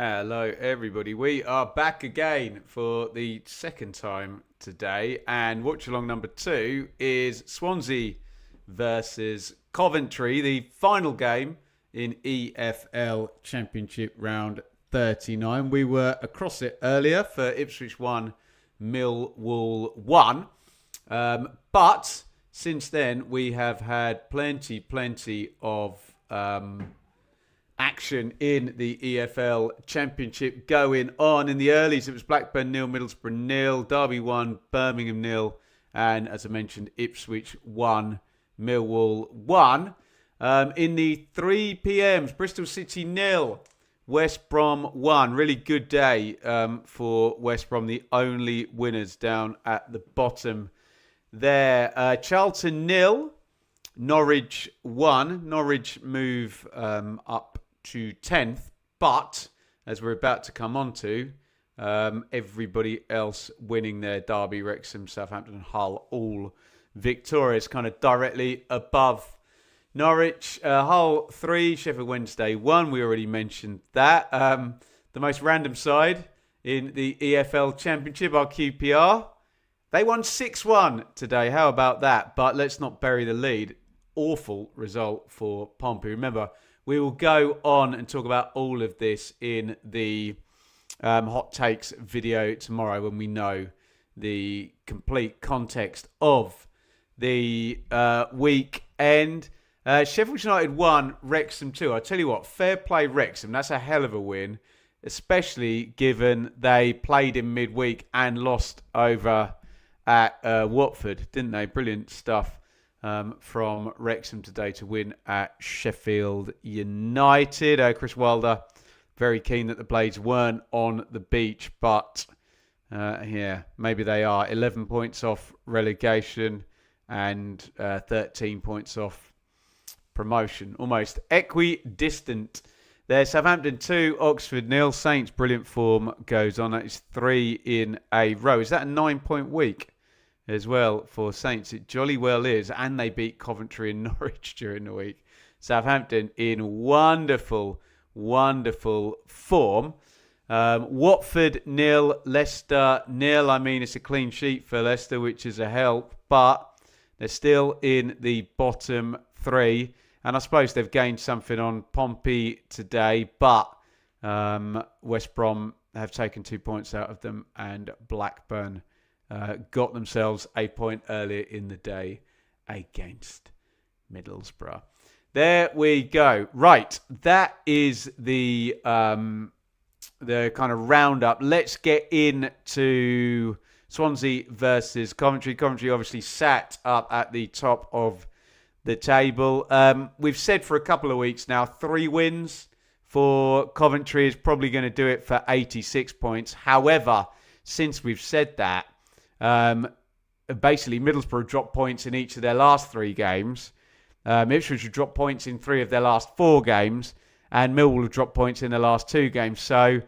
Hello, everybody. We are back again for the second time today, and watch along number 2 is Swansea versus Coventry, the final game in EFL Championship round 39. We were across it earlier for Ipswich 1, Millwall 1, but since then we have had plenty of action in the EFL Championship going on. In the earlies, it was Blackburn 0, Middlesbrough 0, Derby 1, Birmingham 0, and as I mentioned, Ipswich 1, Millwall 1. In the 3 p.m s, Bristol City 0, West Brom 1. Really good day for West Brom, the only winners down at the bottom there. Charlton 0, Norwich 1. Norwich move up to 10th, but as we're about to come on to, everybody else winning their Derby, Wrexham, Southampton and Hull all victorious, kind of directly above Norwich. Hull 3, Sheffield Wednesday 1, we already mentioned that. The most random side in the EFL Championship, our QPR, they won 6-1 today. How about that? But let's not bury the lead. Awful result for Pompey. Remember, we will go on and talk about all of this in the hot takes video tomorrow when we know the complete context of the weekend. Sheffield United 1, Wrexham 2. I tell you what, fair play Wrexham. That's a hell of a win, especially given they played in midweek and lost over at Watford, didn't they? Brilliant stuff from Wrexham today to win at Sheffield United. Chris Wilder, very keen that the Blades weren't on the beach, but maybe they are. 11 points off relegation and 13 points off promotion. Almost equidistant. There, Southampton 2, Oxford 0. Saints, brilliant form goes on. That is 3 in a row. Is that a 9-point week as well for Saints? It jolly well is. And they beat Coventry and Norwich during the week. Southampton in wonderful form. Watford 0, Leicester 0. I mean, it's a clean sheet for Leicester, which is a help. But they're still in the bottom 3. And I suppose they've gained something on Pompey today. But West Brom have taken 2 points out of them. And Blackburn got themselves a point earlier in the day against Middlesbrough. There we go. Right, that is the kind of roundup. Let's get into Swansea versus Coventry. Coventry obviously sat up at the top of the table. We've said for a couple of weeks now, 3 wins for Coventry is probably going to do it for 86 points. However, since we've said that, basically Middlesbrough dropped points in each of their last 3 games. Ipswich have dropped points in 3 of their last 4 games, and Millwall have dropped points in their last 2 games. So,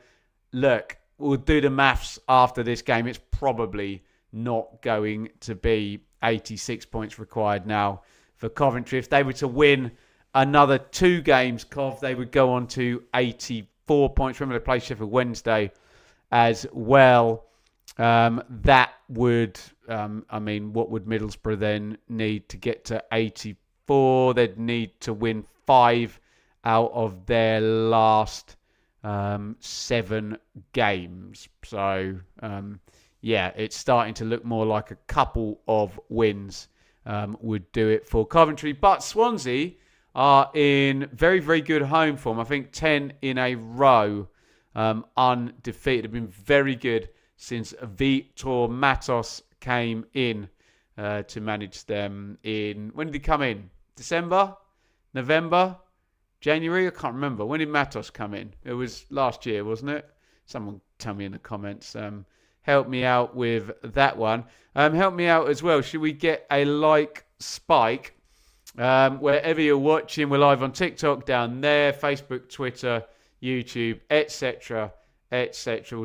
look, we'll do the maths after this game. It's probably not going to be 86 points required now for Coventry. If they were to win another 2 games, they would go on to 84 points. Remember, they play Sheffield Wednesday as well. That would, what would Middlesbrough then need to get to 84? They'd need to win 5 out of their last 7 games. So, it's starting to look more like a couple of wins would do it for Coventry. But Swansea are in very, very good home form. I think 10 in a row undefeated. They've been very good since Vitor Matos came in to manage them in... When did he come in? December? November? January? I can't remember. When did Matos come in? It was last year, wasn't it? Someone tell me in the comments. Help me out with that one. Help me out as well. Should we get a like spike? Wherever you're watching, we're live on TikTok down there, Facebook, Twitter, YouTube, etc. We'll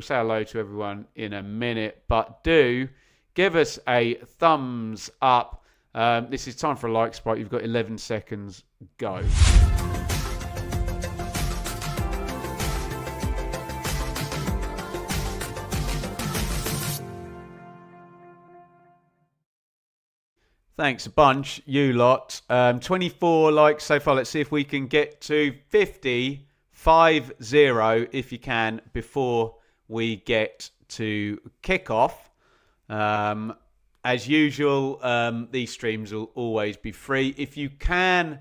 say hello to everyone in a minute, but do give us a thumbs up. This is time for a like spike. You've got 11 seconds. Go. Thanks a bunch, you lot. 24 likes so far. Let's see if we can get to 50, 50, if you can, before we get to kickoff. As usual, these streams will always be free. If you can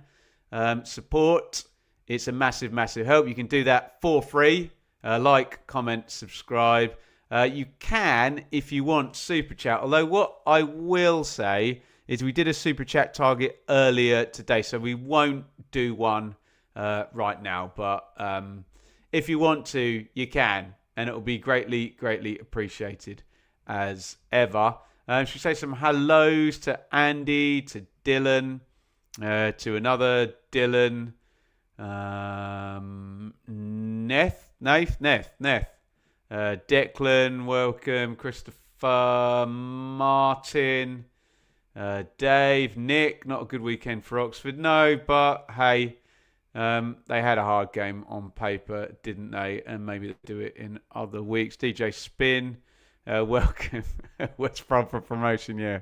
support, it's a massive, massive help. You can do that for free. Like, comment, subscribe. You can, if you want, super chat. Although what I will say is we did a super chat target earlier today, so we won't do one right now. But if you want to, you can, and it will be greatly, greatly appreciated as ever. Should we say some hellos to Andy, to Dylan, to another Dylan, Neth. Declan, welcome. Christopher, Martin, Dave, Nick. Not a good weekend for Oxford, no, but hey, they had a hard game on paper, didn't they? And maybe they'll do it in other weeks. DJ Spin, welcome. West Brom for promotion, yeah,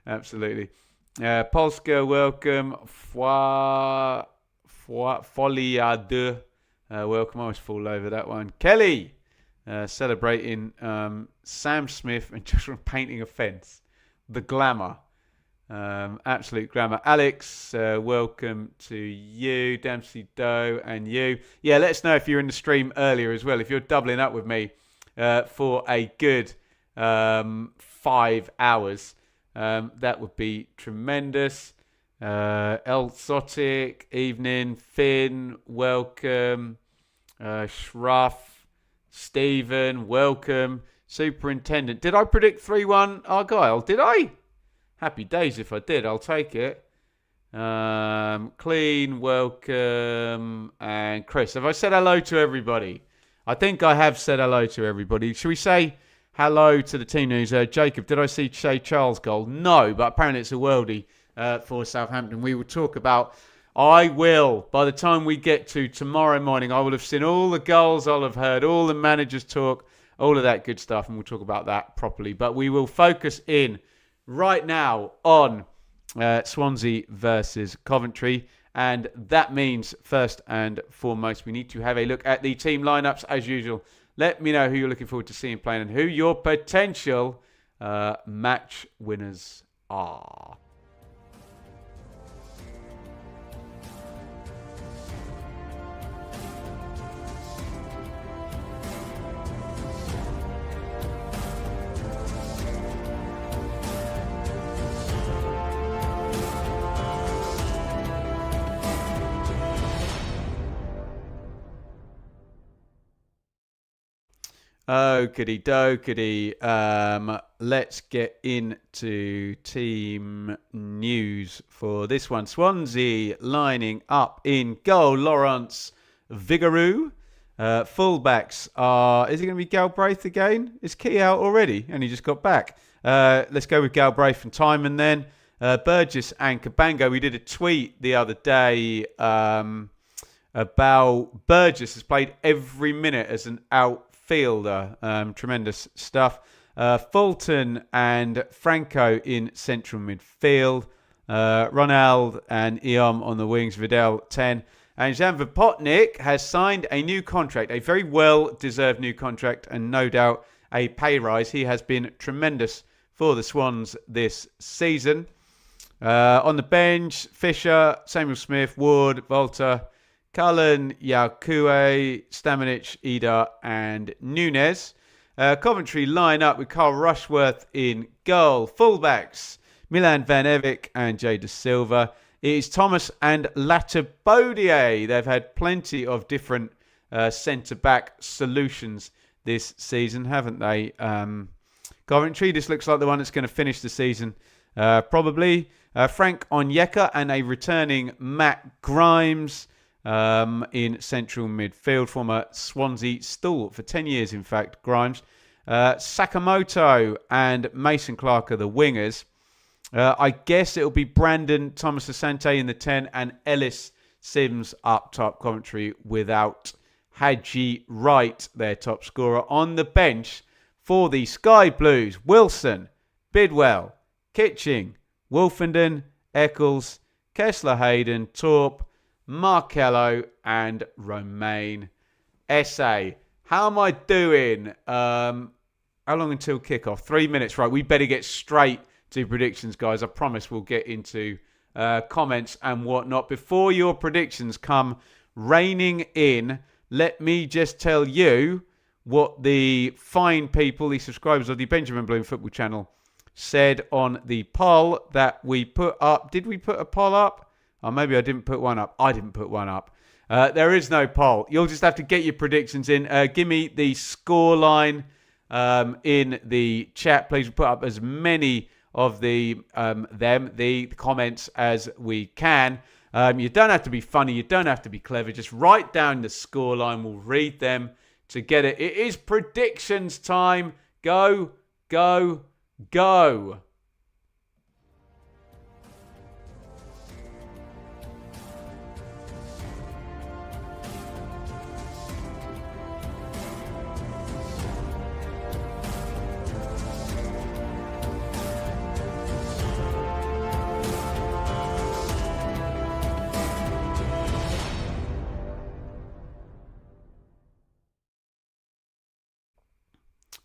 absolutely. Polska, welcome. Foliade, welcome. I always fall over that one. Kelly, celebrating Sam Smith and Joshua painting a fence. The glamour. Absolute glamour. Alex, welcome to you. Dempsey Doe and you. Yeah, let us know if you're in the stream earlier as well. If you're doubling up with me for a good 5 hours, that would be tremendous. Exotic, evening. Finn, welcome. Shruff, Stephen, welcome. Superintendent, did I predict 3-1 Argyle? Did I? Happy days if I did. I'll take it. Clean, welcome. And Chris, have I said hello to everybody? I think I have said hello to everybody. Should we say hello to the team news? Jacob, did I see Shay Charles' goal? No, but apparently it's a worldie for Southampton. We will talk about... by the time we get to tomorrow morning, I will have seen all the goals, I'll have heard all the managers talk, all of that good stuff, and we'll talk about that properly. But we will focus in right now on Swansea versus Coventry. And that means, first and foremost, we need to have a look at the team lineups as usual. Let me know who you're looking forward to seeing playing and who your potential match winners are. Okey dokey. Let's get into team news for this one. Swansea lining up in goal. Lawrence Vigouroux. Fullbacks are... Is it going to be Galbraith again? Is Key out already? And he just got back. Let's go with Galbraith and Timon then. Burgess and Cabango. We did a tweet the other day about Burgess has played every minute as an outfielder. Tremendous stuff. Fulton and Franco in central midfield. Ronald and Iom on the wings. Vidal 10. And Jan Vopotnik has signed a new contract, a very well-deserved new contract, and no doubt a pay rise. He has been tremendous for the Swans this season. On the bench, Fisher, Samuel Smith, Ward, Volta, Cullen, Yaukue, Stamanic, Ida and Nunes. Coventry line up with Carl Rushworth in goal. Fullbacks, Milan Van Evik and Jay De Silva. It is Thomas and Latabodier. They've had plenty of different centre-back solutions this season, haven't they? Coventry, this looks like the one that's going to finish the season. Probably. Frank Onyeka and a returning Matt Grimes. In central midfield, former Swansea stalwart for 10 years, in fact, Grimes. Sakamoto and Mason Clark are the wingers. I guess it'll be Brandon Thomas Asante in the 10 and Ellis Sims up top. Coventry without Haji Wright, their top scorer. On the bench for the Sky Blues, Wilson, Bidwell, Kitching, Wolfenden, Eccles, Kessler Hayden, Torp, Markello, and Romain. SA. How am I doing? How long until kickoff? 3 minutes. Right, we better get straight to predictions, guys. I promise we'll get into comments and whatnot. Before your predictions come raining in, let me just tell you what the fine people, the subscribers of the Benjamin Bloom Football Channel, said on the poll that we put up. Did we put a poll up? Or maybe I didn't put one up. I didn't put one up. There is no poll. You'll just have to get your predictions in. Give me the scoreline in the chat. Please put up as many of the comments as we can. You don't have to be funny. You don't have to be clever. Just write down the scoreline. We'll read them together. It is predictions time. Go, go, go.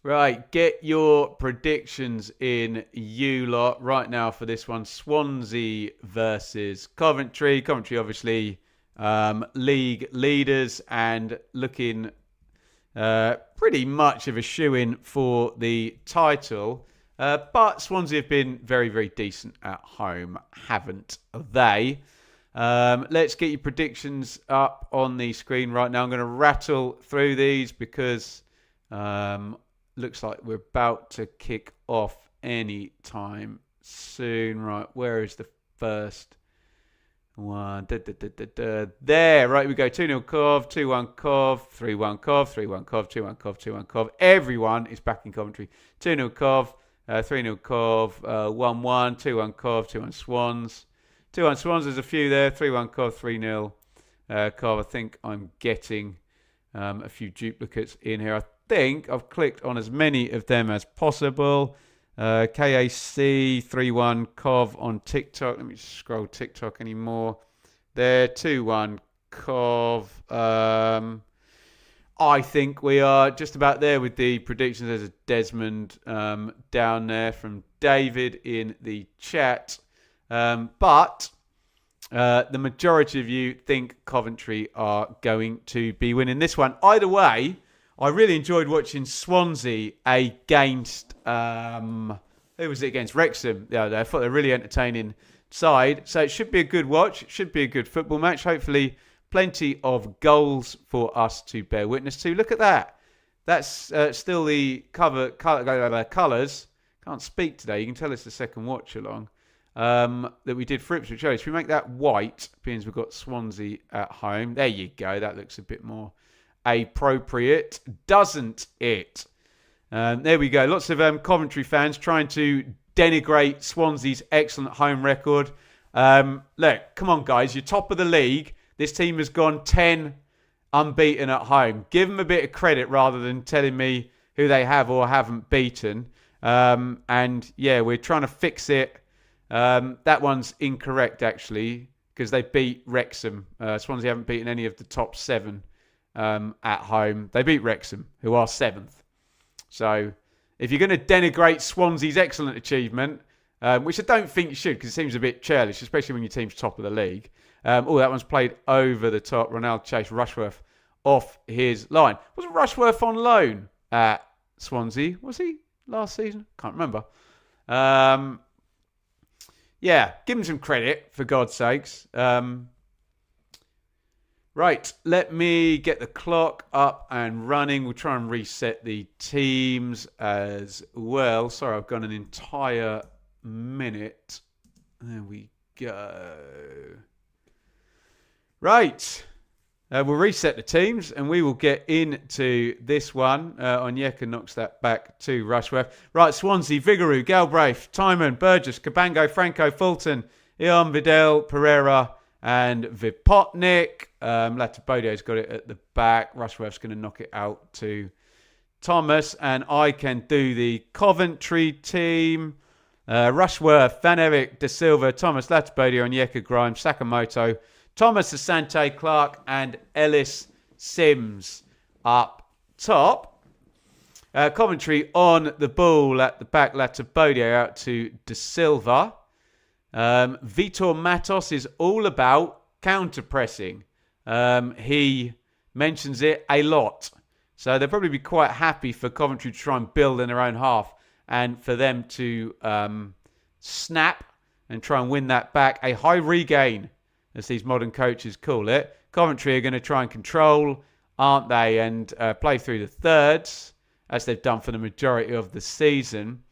Right, get your predictions in, you lot, right now for this one. Swansea versus Coventry. Coventry, obviously, league leaders and looking pretty much of a shoo-in for the title. But Swansea have been very, very decent at home, haven't they? Let's get your predictions up on the screen right now. I'm going to rattle through these because... looks like we're about to kick off any time soon. Right, where is the first one? There, right, we go. 2-0 Cov, 2-1 Cov, 3-1 Cov, 3-1 Cov, 2-1 Cov, 2-1 Cov. Everyone is back in Coventry. 2-0 Cov, 3-0 Cov, 1-1, 2-1 Cov, 2-1 Swans. 2-1 Swans, there's a few there. 3-1 Cov, 3-0 Cov. I think I'm getting a few duplicates in here. I think I've clicked on as many of them as possible. KAC 3-1 Cov on TikTok. Let me just scroll TikTok anymore. There, 2-1 Cov. I think we are just about there with the predictions. There's a Desmond down there from David in the chat. But the majority of you think Coventry are going to be winning this one. Either way, I really enjoyed watching Swansea against, who was it against? Wrexham. Yeah, I thought they were really entertaining side. So it should be a good watch. It should be a good football match. Hopefully plenty of goals for us to bear witness to. Look at that. That's still the colours. Can't speak today. You can tell it's the second watch along that we did for Ipswich. Should we make that white, being as we've got Swansea at home? There you go. That looks a bit more appropriate, doesn't it? There we go. Lots of Coventry fans trying to denigrate Swansea's excellent home record. Look, come on, guys. You're top of the league. This team has gone 10 unbeaten at home. Give them a bit of credit rather than telling me who they have or haven't beaten. And yeah, we're trying to fix it. That one's incorrect, actually, because they beat Wrexham. Swansea haven't beaten any of the top 7 at home. They beat Wrexham, who are 7th. So if you're going to denigrate Swansea's excellent achievement, which I don't think you should, because it seems a bit churlish, especially when your team's top of the league. That one's played over the top. Ronaldo chased Rushworth off his line. Wasn't Rushworth on loan at Swansea? Was he last season? Can't remember. Yeah, give him some credit, for God's sakes. Right, let me get the clock up and running. We'll try and reset the teams as well. Sorry, I've gone an entire minute. There we go. Right, we'll reset the teams and we will get into this one. Onyeka knocks that back to Rushworth. Right, Swansea, Vigouroux, Galbraith, Timon, Burgess, Cabango, Franco, Fulton, Ian, Vidal, Pereira, and Vipotnik. Latabodio's got it at the back. Rushworth's going to knock it out to Thomas. And I can do the Coventry team. Rushworth, Van Eric, De Silva, Thomas Latibodia, Onyeka Grimes, Sakamoto, Thomas Asante Clark, and Ellis Sims up top. Coventry on the ball at the back. Latibodia out to De Silva. Vitor Matos is all about counter-pressing. He mentions it a lot. So they'll probably be quite happy for Coventry to try and build in their own half and for them to snap and try and win that back. A high regain, as these modern coaches call it. Coventry are going to try and control, aren't they, and play through the thirds, as they've done for the majority of the season.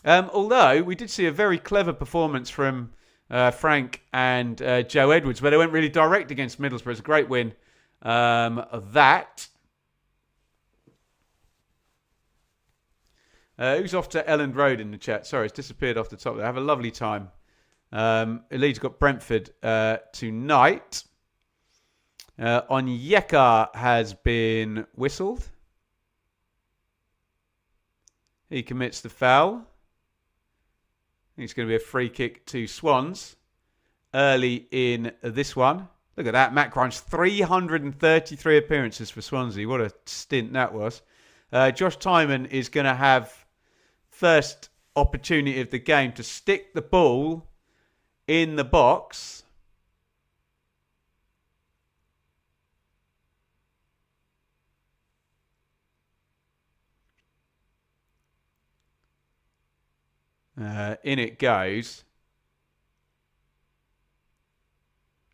Although we did see a very clever performance from Frank and Joe Edwards, where they went really direct against Middlesbrough. It's a great win of that. Who's off to Elland Road in the chat? Sorry, it's disappeared off the top there. Have a lovely time. Leeds got Brentford tonight. Onyeka has been whistled. He commits the foul. It's going to be a free kick to Swans early in this one. Look at that. Matt Grimes, 333 appearances for Swansea. What a stint that was. Josh Tymon is going to have first opportunity of the game to stick the ball in the box. In it goes.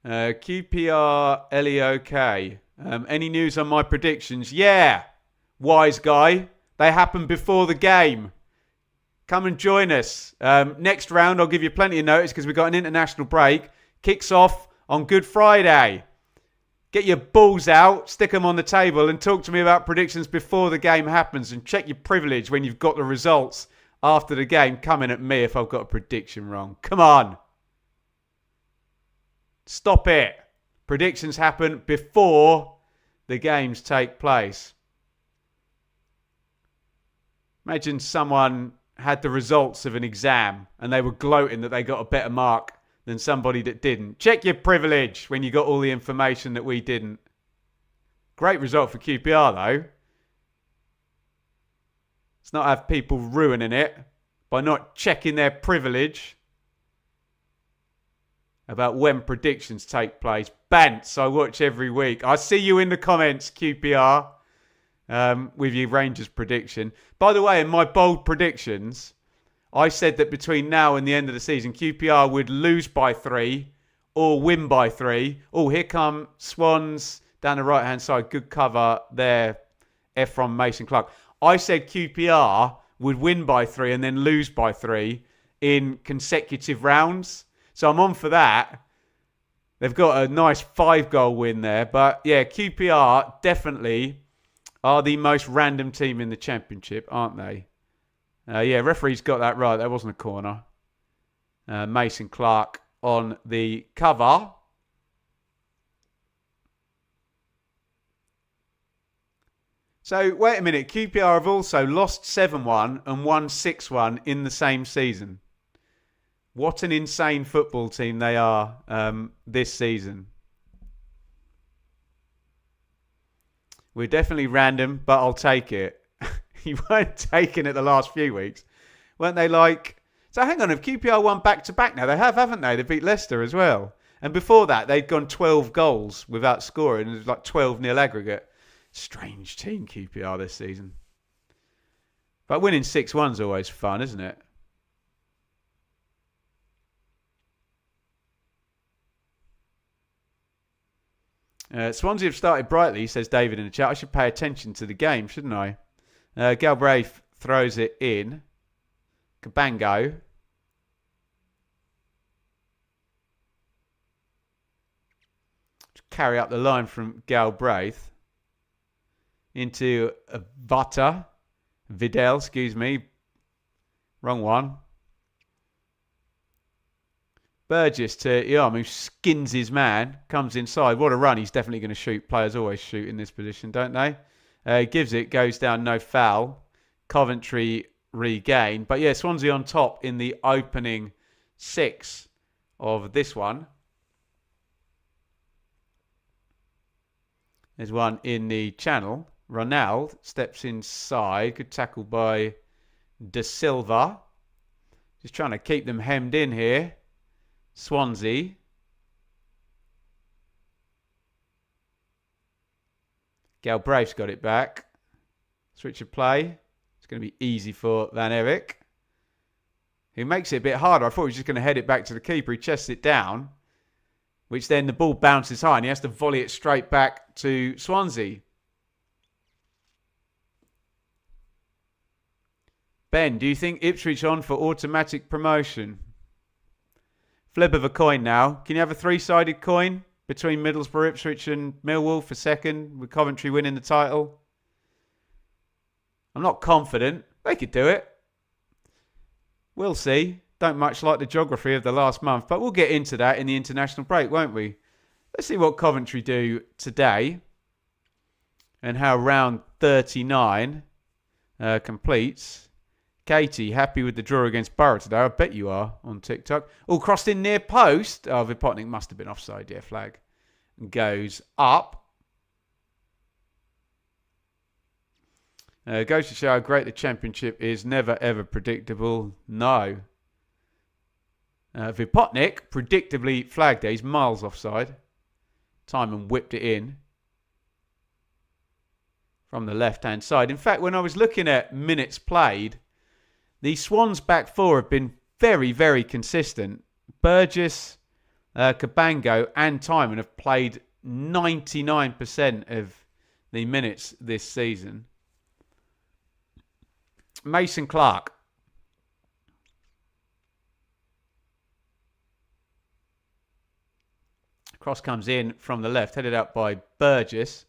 QPR LEOK. Any news on my predictions? Yeah, wise guy. They happen before the game. Come and join us. Next round, I'll give you plenty of notice because we've got an international break. Kicks off on Good Friday. Get your balls out, stick them on the table and talk to me about predictions before the game happens and check your privilege when you've got the results after the game coming at me if I've got a prediction wrong. Come on. Stop it. Predictions happen before the games take place. Imagine someone had the results of an exam and they were gloating that they got a better mark than somebody that didn't. Check your privilege when you got all the information that we didn't. Great result for QPR though. Let's not have people ruining it by not checking their privilege about when predictions take place. Bants, I watch every week. I see you in the comments, QPR, with your Rangers prediction. By the way, in my bold predictions, I said that between now and the end of the season, QPR would lose by 3 or win by 3. Oh, here come Swans down the right-hand side. Good cover there, Ephron Mason Clark. I said QPR would win by 3 and then lose by 3 in consecutive rounds. So I'm on for that. They've got a nice 5-goal win there. But yeah, QPR definitely are the most random team in the Championship, aren't they? Yeah, referee's got that right. That wasn't a corner. Mason Clark on the cover. So, wait a minute. QPR have also lost 7-1 and won 6-1 in the same season. What an insane football team they are this season. We're definitely random, but I'll take it. You weren't taking it the last few weeks. Weren't they like... So, hang on. Have QPR won back-to-back now? They have, haven't they? They beat Leicester as well. And before that, they'd gone 12 goals without scoring. It was like 12-0 aggregate. Strange team, QPR, this season. But winning 6-1 is always fun, isn't it? Swansea have started brightly, says David in the chat. I should pay attention to the game, shouldn't I? Galbraith throws it in. Cabango. Carry up the line from Galbraith. Into Vidal, excuse me. Wrong one. Burgess to Iam, who skins his man. Comes inside. What a run. He's definitely going to shoot. Players always shoot in this position, don't they? Gives it. Goes down. No foul. Coventry regained. But yeah, Swansea on top in the opening 6 of this one. There's one in the channel. Ronald steps inside. Good tackle by De Silva. Just trying to keep them hemmed in here. Swansea. Galbraith's got it back. Switch of play. It's going to be easy for Van Eyck, who makes it a bit harder. I thought he was just going to head it back to the keeper. He chests it down, which then the ball bounces high and he has to volley it straight back to Swansea. Ben, do you think Ipswich on for automatic promotion? Flip of a coin now. Can you have a 3-sided coin between Middlesbrough, Ipswich and Millwall for second, with Coventry winning the title? I'm not confident. They could do it. We'll see. Don't much like the geography of the last month, but we'll get into that in the international break, won't we? Let's see what Coventry do today and how round 39 completes. Katie, happy with the draw against Borough today? I bet you are on TikTok. All crossed in near post. Oh, Vipotnik must have been offside. Yeah, flag. And goes up. Goes to show how great the Championship is. Never, ever predictable. No. Vipotnik, predictably flagged there. He's miles offside. Timon whipped it in from the left-hand side. In fact, when I was looking at minutes played, the Swans back four have been very, very consistent. Burgess, Cabango and Timon have played 99% of the minutes this season. Mason Clark. Cross comes in from the left, headed up by Burgess.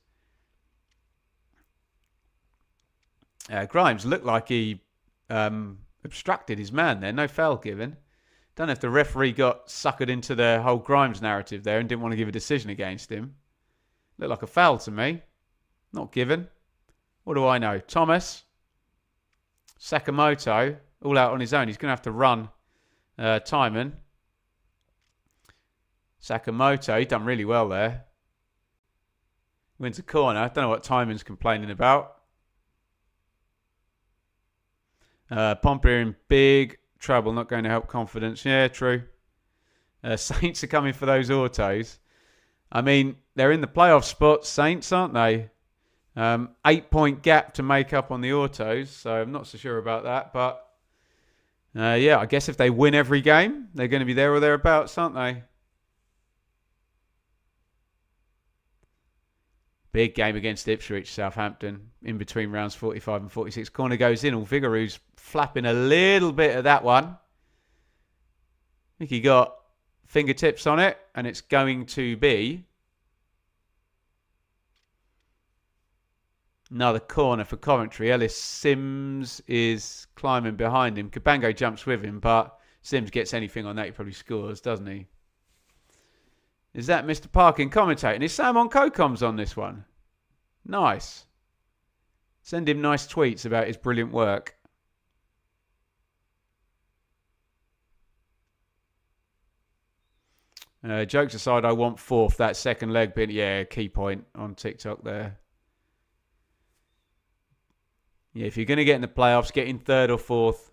Grimes looked like he obstructed his man there. No foul given. Don't know if the referee got suckered into the whole Grimes narrative there and didn't want to give a decision against him. Looked like a foul to me. Not given. What do I know? Thomas. Sakamoto. All out on his own. He's going to have to run Timon. Sakamoto. He's done really well there. Wins a corner. Don't know what Timon's complaining about. Pompey in big trouble, not going to help confidence. Yeah, true. Saints are coming for those autos. I mean, they're in the playoff spot, Saints, aren't they? 8-point gap to make up on the autos, so I'm not so sure about that. But, yeah, I guess if they win every game, they're going to be there or thereabouts, aren't they? Big game against Ipswich, Southampton, in between rounds 45 and 46. Corner goes in. Ulvigaru's flapping a little bit of that one. I think he got fingertips on it, and it's going to be another corner for Coventry. Ellis Sims is climbing behind him. Cabango jumps with him, but Sims gets anything on that, he probably scores, doesn't he? Is that Mr. Parkin commentating? Is Sam on CoComs on this one? Nice. Send him nice tweets about his brilliant work. Jokes aside, I want fourth. That second leg bit, yeah, key point on TikTok there. Yeah, if you're going to get in the playoffs, get in third or fourth.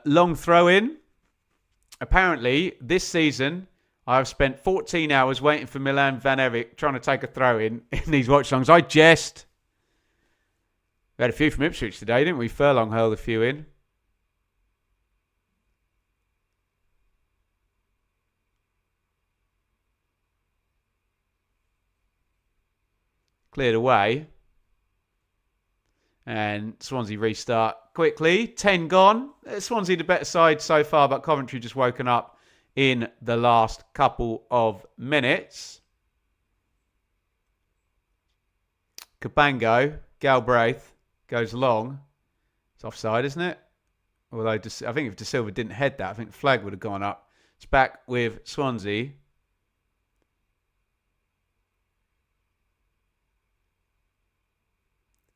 Long throw in. Apparently, this season, I've spent 14 hours waiting for Milan Van Eyck trying to take a throw in these watch songs. I jest. We had a few from Ipswich today, didn't we? Furlong hurled a few in. Cleared away. And Swansea restart quickly. 10 gone. Swansea the better side so far, but Coventry just woken up in the last couple of minutes. Cabango, Galbraith goes long. It's offside, isn't it? Although I think if De Silva didn't head that, I think the flag would have gone up. It's back with Swansea.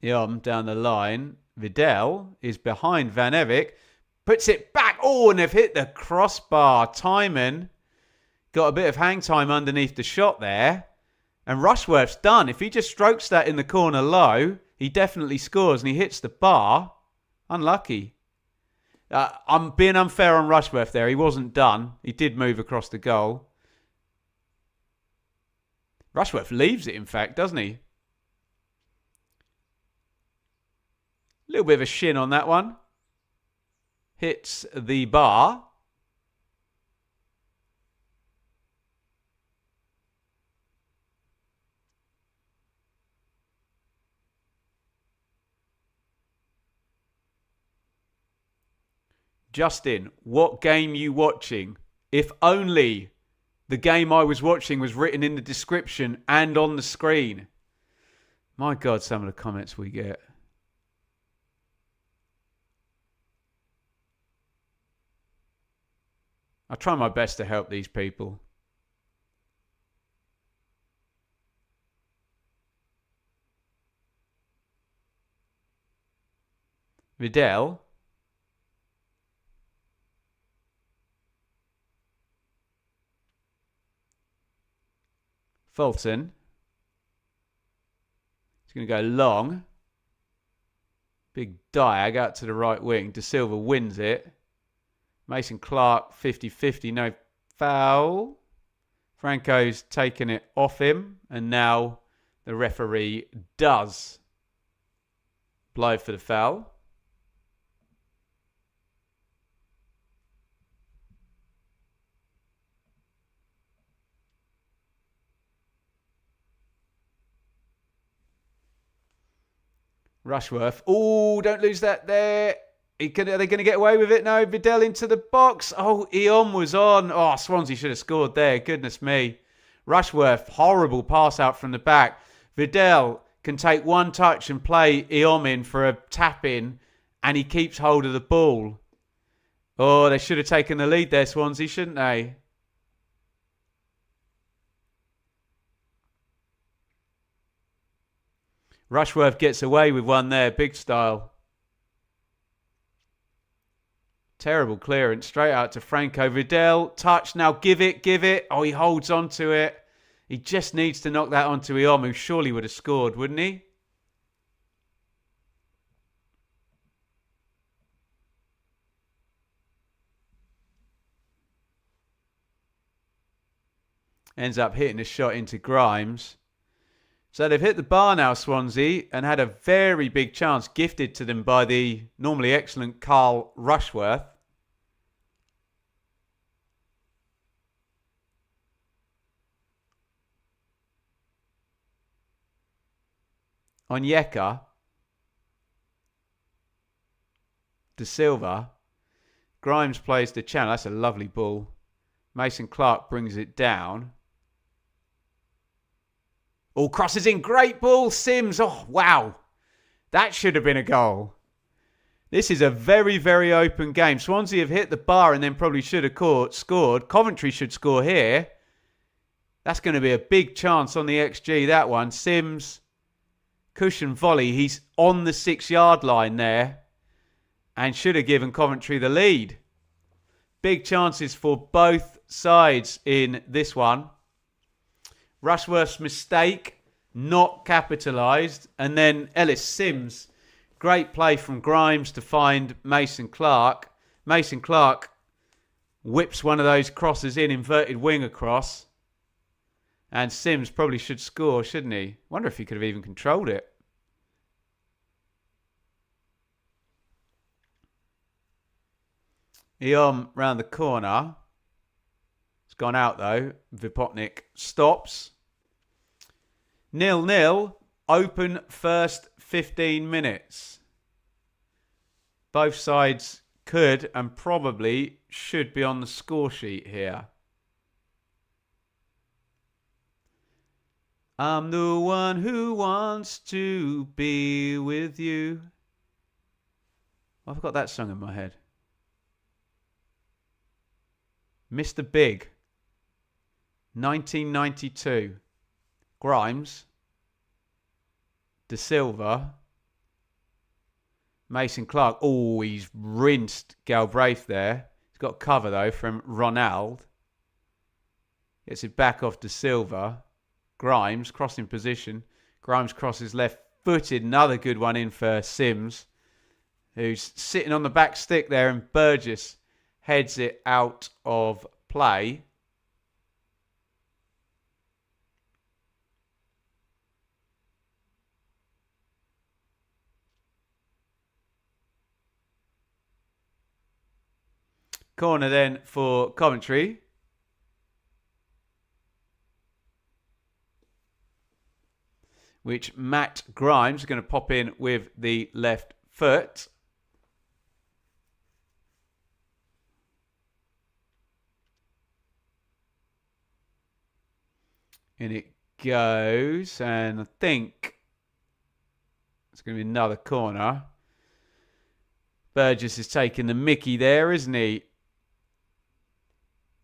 Down the line. Vidal is behind Van Evik. Puts it back. Oh, and they've hit the crossbar. Timon got a bit of hang time underneath the shot there. And Rushworth's done. If he just strokes that in the corner low, he definitely scores and he hits the bar. Unlucky. I'm being unfair on Rushworth there. He wasn't done. He did move across the goal. Rushworth leaves it, in fact, doesn't he? A little bit of a shin on that one. Hits the bar. Justin, what game you watching? If only the game I was watching was written in the description and on the screen. My God, some of the comments we get. I try my best to help these people. Vidal. Fulton. He's going to go long. Big diag out to the right wing. De Silva wins it. Mason Clark, 50-50, no foul. Franco's taken it off him. And now the referee does blow for the foul. Rushworth. Oh, don't lose that there. Are they going to get away with it? No, Vidal into the box. Oh, Eon was on. Oh, Swansea should have scored there. Goodness me. Rushworth, horrible pass out from the back. Vidal can take one touch and play Eon in for a tap in, and he keeps hold of the ball. Oh, they should have taken the lead there, Swansea, shouldn't they? Rushworth gets away with one there, big style. Terrible clearance, straight out to Franco. Vidal, touch, now give it. Oh, he holds on to it. He just needs to knock that onto Iom, who surely would have scored, wouldn't he? Ends up hitting a shot into Grimes. So they've hit the bar now, Swansea, and had a very big chance gifted to them by the normally excellent Carl Rushworth. Onyeka. De Silva. Grimes plays the channel. That's a lovely ball. Mason Clark brings it down. All crosses in. Great ball. Sims. Oh, wow. That should have been a goal. This is a very, very open game. Swansea have hit the bar and then probably should have scored. Coventry should score here. That's going to be a big chance on the XG, that one. Sims, cushion volley. He's on the 6-yard line there and should have given Coventry the lead. Big chances for both sides in this one. Rushworth's mistake, not capitalised. And then Ellis Sims, great play from Grimes to find Mason Clark. Mason Clark whips one of those crosses in, inverted wing across. And Sims probably should score, shouldn't he? Wonder if he could have even controlled it. Eom round the corner. It's gone out though. Vipotnik stops. 0-0. Open first 15 minutes. Both sides could and probably should be on the score sheet here. I'm the one who wants to be with you. I've got that song in my head. Mr. Big. 1992. Grimes. De Silva. Mason Clark. Oh, he's rinsed Galbraith there. He's got cover, though, from Ronald. Gets it back off to Silva. Grimes, crossing position. Grimes crosses left-footed. Another good one in for Sims, who's sitting on the back stick there, and Burgess heads it out of play. Corner then for Coventry. Which Matt Grimes is going to pop in with the left foot. In it goes, and I think it's going to be another corner. Burgess is taking the mickey there, isn't he?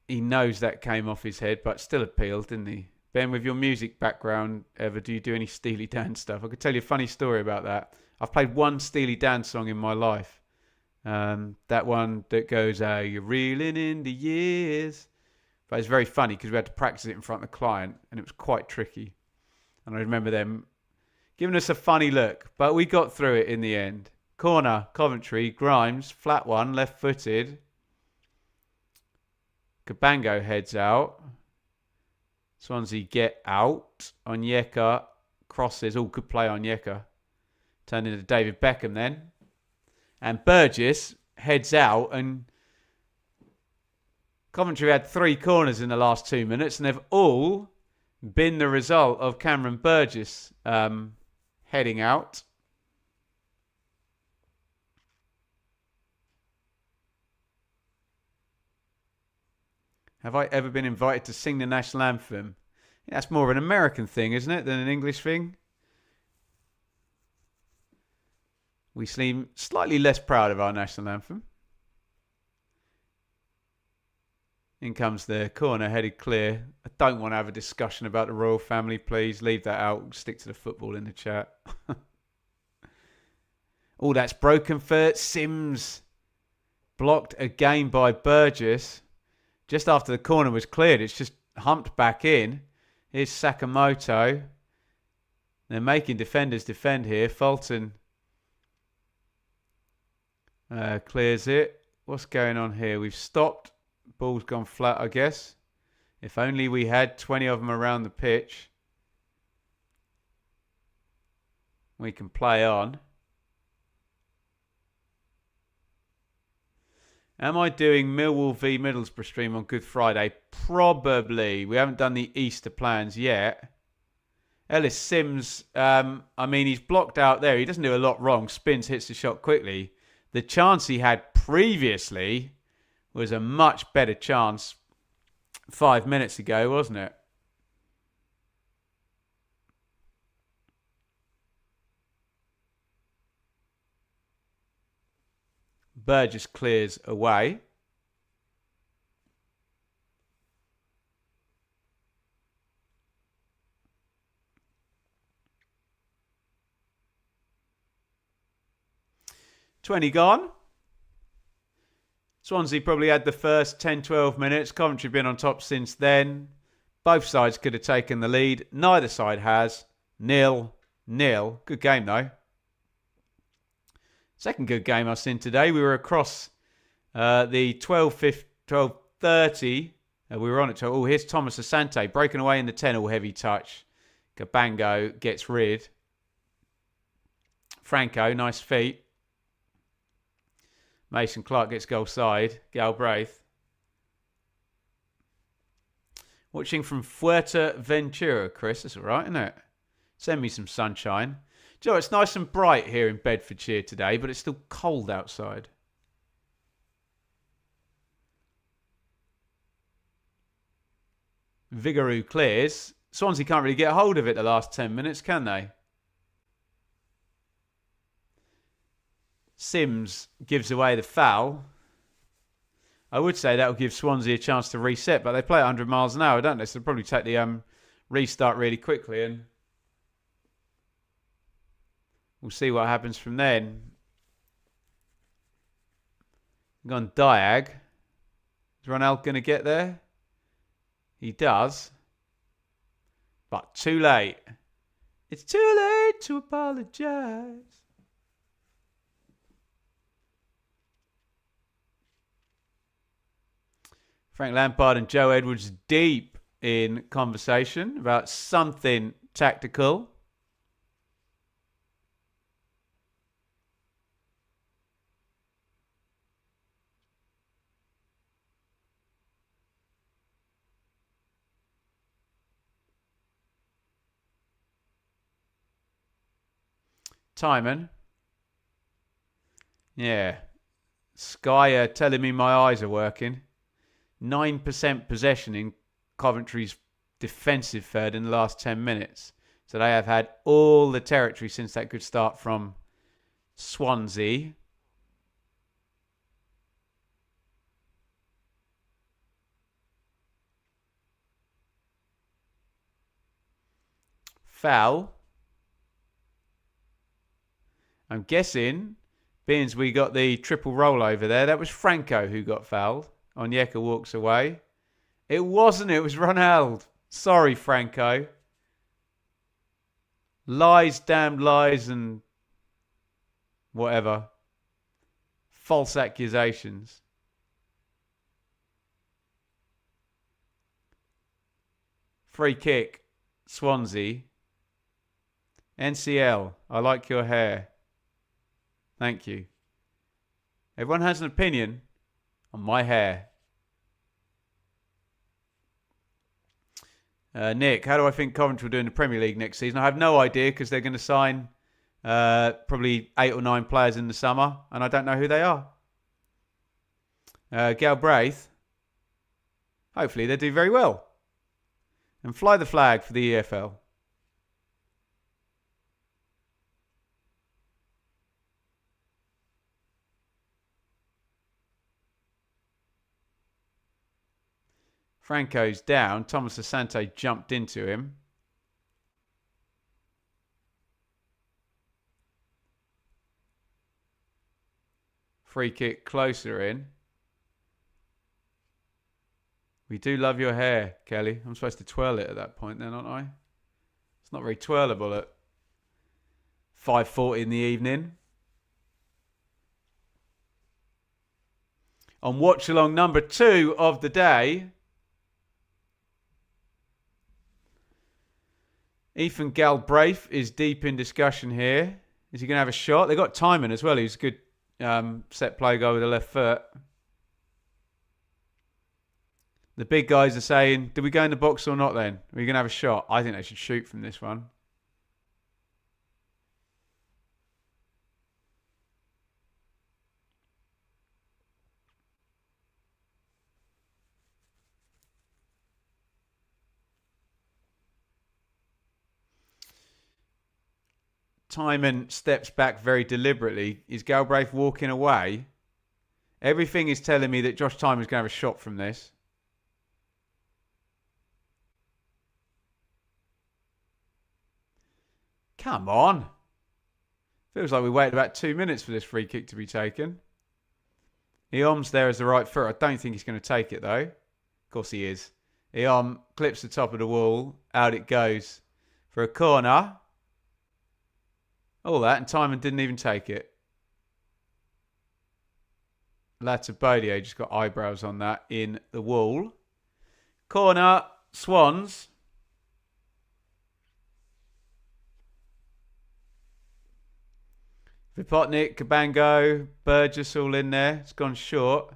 He knows that came off his head, but still appealed, didn't he? Ben, with your music background, ever, do you do any Steely Dan stuff? I could tell you a funny story about that. I've played one Steely Dan song in my life. That one that goes, you're reeling in the years. But it's very funny because we had to practice it in front of the client, and it was quite tricky. And I remember them giving us a funny look, but we got through it in the end. Corner, Coventry, Grimes, flat one, left-footed. Cabango heads out. Swansea get out. Onyeka crosses. Oh, good play Onyeka. Turned into David Beckham then. And Burgess heads out, and Coventry had 3 corners in the last 2 minutes, and they've all been the result of Cameron Burgess heading out. Have I ever been invited to sing the national anthem? Yeah, that's more of an American thing, isn't it, than an English thing? We seem slightly less proud of our national anthem. In comes the corner, headed clear. I don't want to have a discussion about the royal family, please. Leave that out. Stick to the football in the chat. Oh, that's broken for Sims. Blocked again by Burgess. Just after the corner was cleared, it's just humped back in. Here's Sakamoto. They're making defenders defend here. Fulton clears it. What's going on here? We've stopped. Ball's gone flat, I guess. If only we had 20 of them around the pitch. We can play on. Am I doing Millwall v Middlesbrough stream on Good Friday? Probably. We haven't done the Easter plans yet. Ellis Sims, he's blocked out there. He doesn't do a lot wrong. Spins, hits the shot quickly. The chance he had previously was a much better chance 5 minutes ago, wasn't it? Burgess clears away. $20 gone. Swansea probably had the first 10-12 minutes. Coventry been on top since then. Both sides could have taken the lead. Neither side has. 0-0. Good game, though. Second good game I've seen today. We were across the 12:30. We were on at 12. Oh, here's Thomas Asante breaking away in the 10. All heavy touch. Cabango gets rid. Franco, nice feet. Mason Clark gets goal side. Galbraith. Watching from Fuerteventura, Chris. That's all right, isn't it? Send me some sunshine. Do you know, it's nice and bright here in Bedfordshire today, but it's still cold outside. Vigouroux clears. Swansea can't really get hold of it the last 10 minutes, can they? Sims gives away the foul. I would say that will give Swansea a chance to reset, but they play at 100 miles an hour, don't they? So they'll probably take the restart really quickly, and we'll see what happens from then. Gone diag. Is Ronaldo going to get there? He does. But too late. It's too late to apologize. Frank Lampard and Joe Edwards deep in conversation about something tactical. Timon. Yeah. Sky telling me my eyes are working. 9% possession in Coventry's defensive third in the last 10 minutes. So they have had all the territory since that good start from Swansea. Foul. I'm guessing, being as we got the triple roll over there, that was Franco who got fouled. Onyeka walks away. It wasn't. It was Ronaldo. Sorry, Franco. Lies, damned lies, and whatever. False accusations. Free kick. Swansea. NCL. I like your hair. Thank you. Everyone has an opinion on my hair. Nick, how do I think Coventry will do in the Premier League next season? I have no idea because they're going to sign probably 8 or 9 players in the summer, and I don't know who they are. Galbraith, hopefully they do very well. And fly the flag for the EFL. Franco's down. Thomas Asante jumped into him. Free kick closer in. We do love your hair, Kelly. I'm supposed to twirl it at that point then, aren't I? It's not very twirlable at 5:40 in the evening. On watch along number 2 of the day. Ethan Galbraith is deep in discussion here. Is he going to have a shot? They got Timon as well. He's a good set play guy with the left foot. The big guys are saying, do we go in the box or not then? Are we going to have a shot? I think they should shoot from this one. Timon steps back very deliberately. Is Galbraith walking away? Everything is telling me that Josh Timon's going to have a shot from this. Come on. Feels like we waited about 2 minutes for this free kick to be taken. Eom's there as the right foot. I don't think he's going to take it though. Of course he is. Eom clips the top of the wall. Out it goes for a corner. All that, and Timon didn't even take it. Latabodier just got eyebrows on that in the wall. Corner, Swans. Vipotnik, Cabango, Burgess all in there. It's gone short.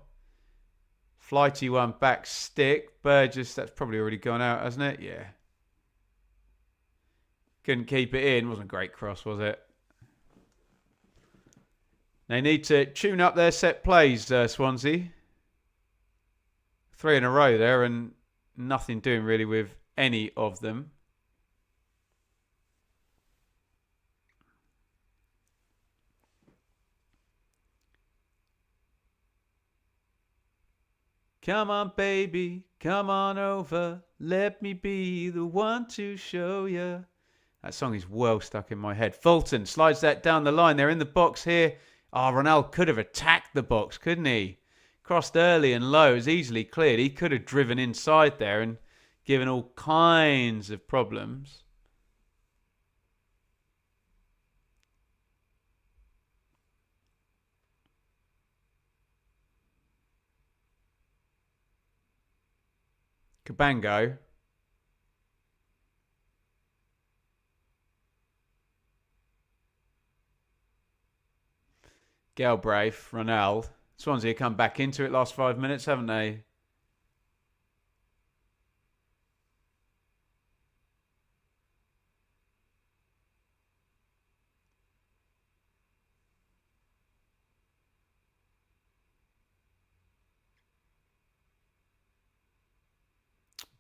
Flighty one back stick. Burgess, that's probably already gone out, hasn't it? Yeah. Couldn't keep it in. Wasn't a great cross, was it? They need to tune up their set plays, Swansea. 3 in a row there and nothing doing really with any of them. Come on, baby, come on over. Let me be the one to show you. That song is well stuck in my head. Fulton slides that down the line. They're in the box here. Oh, Ronaldo could have attacked the box, couldn't he? Crossed early and low. It was easily cleared. He could have driven inside there and given all kinds of problems. Cabango. Galbraith, Ronald. Swansea come back into it last 5 minutes, haven't they?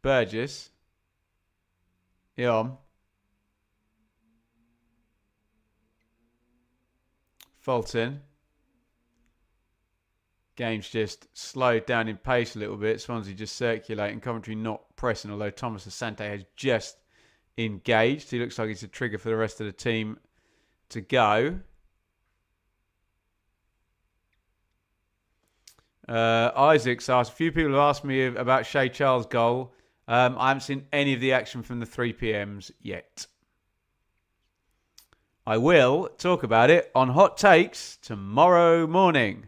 Burgess. Iom. Fulton. Game's just slowed down in pace a little bit. Swansea just circulating. Coventry not pressing, although Thomas Asante has just engaged. He looks like he's a trigger for the rest of the team to go. Isaacs asked, a few people have asked me about Shea Charles' goal. I haven't seen any of the action from the 3 p.m.s yet. I will talk about it on Hot Takes tomorrow morning.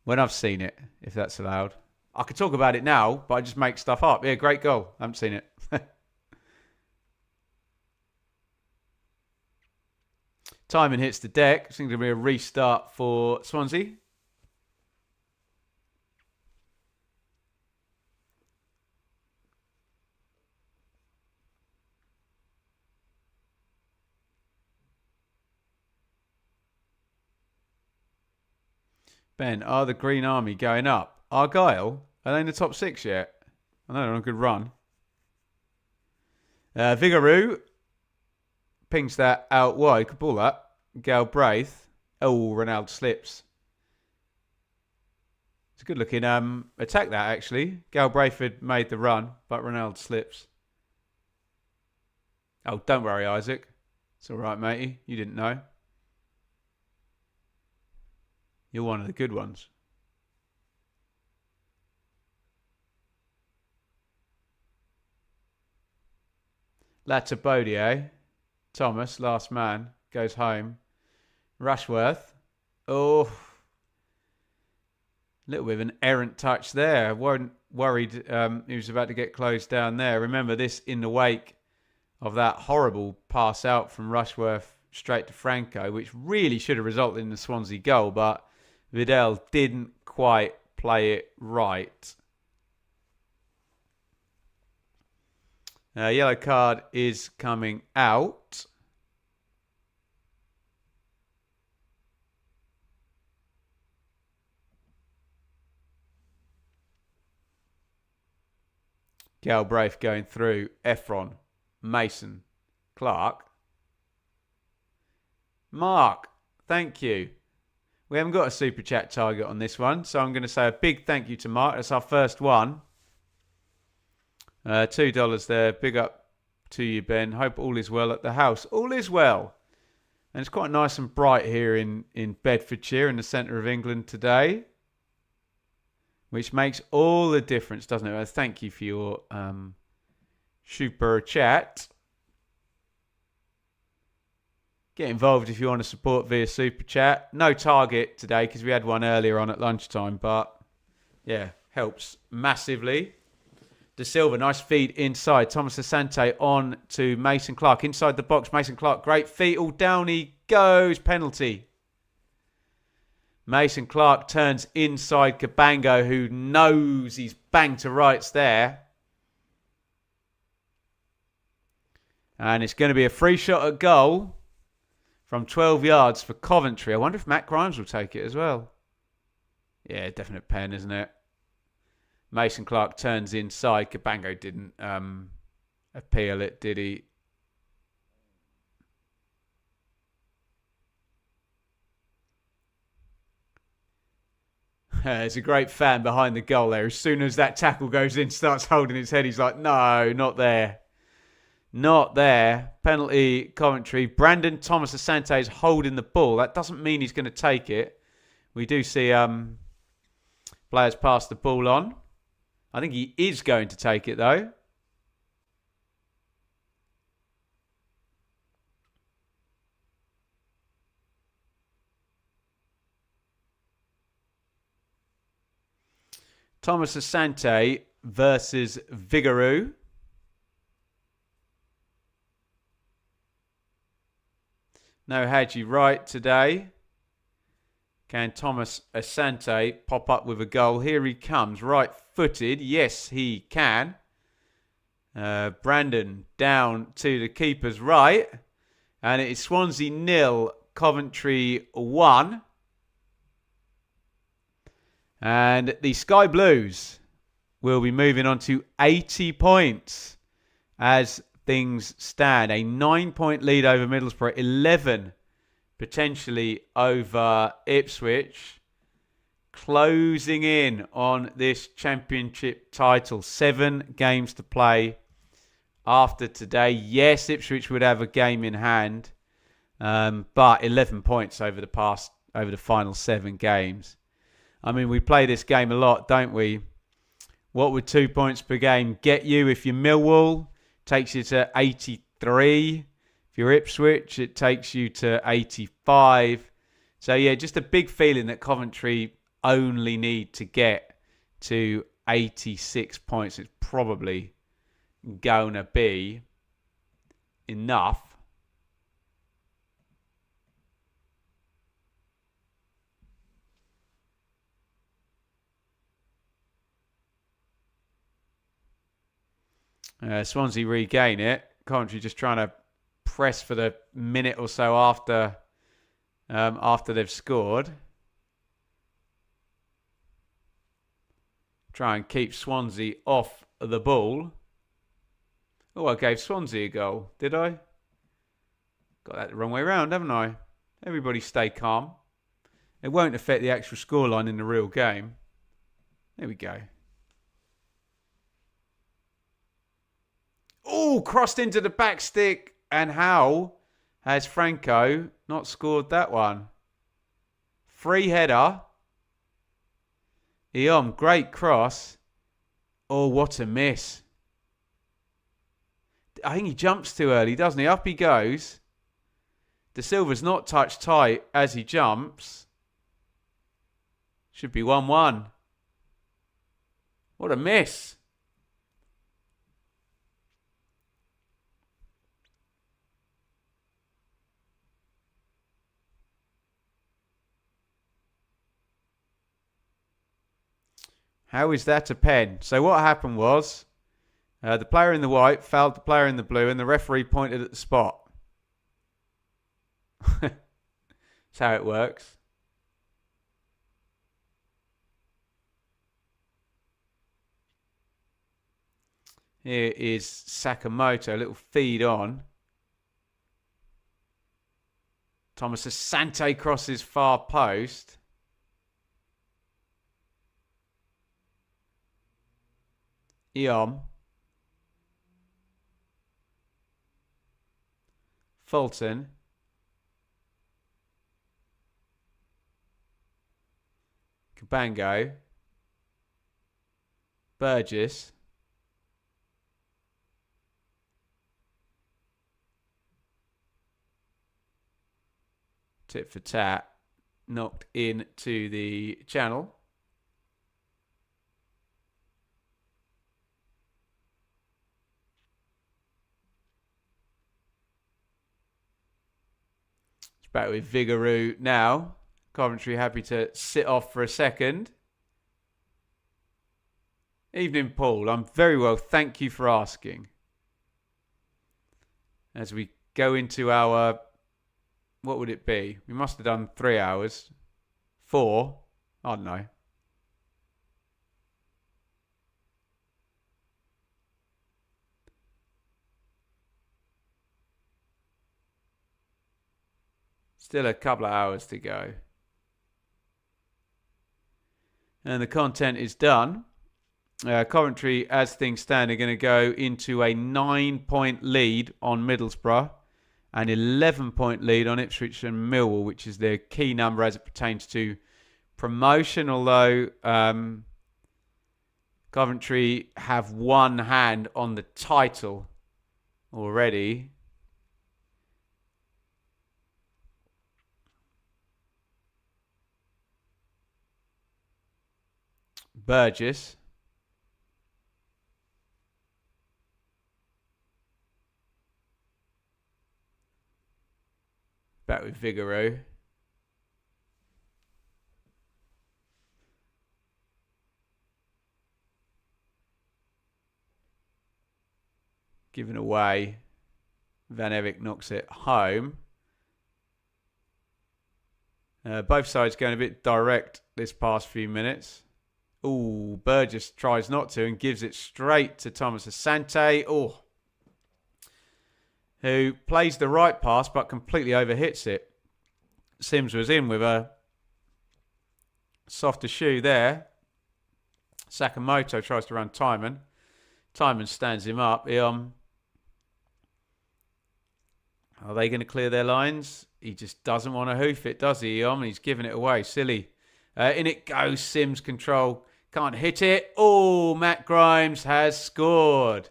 When I've seen it, if that's allowed. I could talk about it now, but I just make stuff up. Yeah, great goal. I haven't seen it. Timing hits the deck. I think there'll be a restart for Swansea. Ben, are the Green Army going up? Argyle? Are they in the top 6 yet? I know they're on a good run. Vigaroo pings that out wide. Could ball that. Galbraith. Oh, Ronaldo slips. It's a good looking attack that actually. Galbraith had made the run, but Ronaldo slips. Oh, don't worry, Isaac. It's all right, matey. You didn't know. You're one of the good ones. Latabodier. Thomas, last man, goes home. Rushworth. Oh. A little bit of an errant touch there. Weren't worried he was about to get closed down there. Remember this in the wake of that horrible pass out from Rushworth straight to Franco, which really should have resulted in the Swansea goal, but Vidal didn't quite play it right. Yellow card is coming out. Galbraith going through. Efron, Mason, Clark. Mark, thank you. We haven't got a super chat target on this one, so I'm going to say a big thank you to Mark. That's our first one. $2 there. Big up to you, Ben. Hope all is well at the house. All is well. And it's quite nice and bright here in Bedfordshire, in the centre of England today, which makes all the difference, doesn't it? Thank you for your super chat. Get involved if you want to support via Super Chat. No target today because we had one earlier on at lunchtime. But, yeah, helps massively. De Silva, nice feed inside. Thomas Asante on to Mason Clark. Inside the box, Mason Clark, great feet. All down he goes. Penalty. Mason Clark turns inside Cabango, who knows he's banged to rights there. And it's going to be a free shot at goal. From 12 yards for Coventry. I wonder if Matt Grimes will take it as well. Yeah, definite pen, isn't it? Mason Clark turns inside. Cabango didn't appeal it, did he? There's a great fan behind the goal there. As soon as that tackle goes in, starts holding his head. He's like, no, not there. Not there. Penalty, Coventry. Brandon Thomas Asante is holding the ball. That doesn't mean he's going to take it. We do see Players pass the ball on. I think he is going to take it, though. Thomas Asante versus Vigouroux. No Hadji Wright today. Can Thomas Asante pop up with a goal? Here he comes, right-footed. Yes, he can. Brandon down to the keeper's right. And it is Swansea 0, Coventry 1. And the Sky Blues will be moving on to 80 points as things stand. A 9-point lead over Middlesbrough, 11 potentially over Ipswich. Closing in on this championship title. 7 games to play after today. Yes, Ipswich would have a game in hand, but 11 points over the final 7 games. I mean, we play this game a lot, don't we? What would 2 points per game get you? If you're Millwall, takes you to 83. If you're Ipswich, it takes you to 85. So, yeah, just a big feeling that Coventry only need to get to 86 points. It's probably going to be enough. Swansea regain it. Coventry just trying to press for the minute or so after they've scored. Try and keep Swansea off the ball. Oh, I gave Swansea a goal, did I? Got that the wrong way around, haven't I? Everybody stay calm. It won't affect the actual scoreline in the real game. There we go. Oh, crossed into the back stick. And how has Franco not scored that one? Free header. Eom, great cross. Oh, what a miss. I think he jumps too early, doesn't he? Up he goes. De Silva's not touched tight as he jumps. Should be 1-1. What a miss. How is that a pen? So what happened was the player in the white fouled the player in the blue and the referee pointed at the spot. That's how it works. Here is Sakamoto, a little feed on. Thomas Asante crosses far post. Eom. Fulton. Cabango. Burgess. Tit for tat. Knocked into the channel. Back with Vigouroux now. Coventry happy to sit off for a second. Evening, Paul. I'm very well. Thank you for asking. As we go into our... What would it be? We must have done 3 hours. 4. I don't know. Still a couple of hours to go. And the content is done. Coventry, as things stand, are going to go into a 9-point lead on Middlesbrough. An 11-point lead on Ipswich and Millwall, which is their key number as it pertains to promotion, although Coventry have one hand on the title already. Burgess. Back with Vigouroux. Given away. Van Evik knocks it home. Both sides going a bit direct this past few minutes. Ooh, Burgess tries not to and gives it straight to Thomas Asante. Oh, who plays the right pass but completely overhits it. Sims was in with a softer shoe there. Sakamoto tries to run Timon. Timon stands him up. Are they going to clear their lines? He just doesn't want to hoof it, does he? He's giving it away. Silly. In it goes. Sims control. Can't hit it. Oh, Matt Grimes has scored.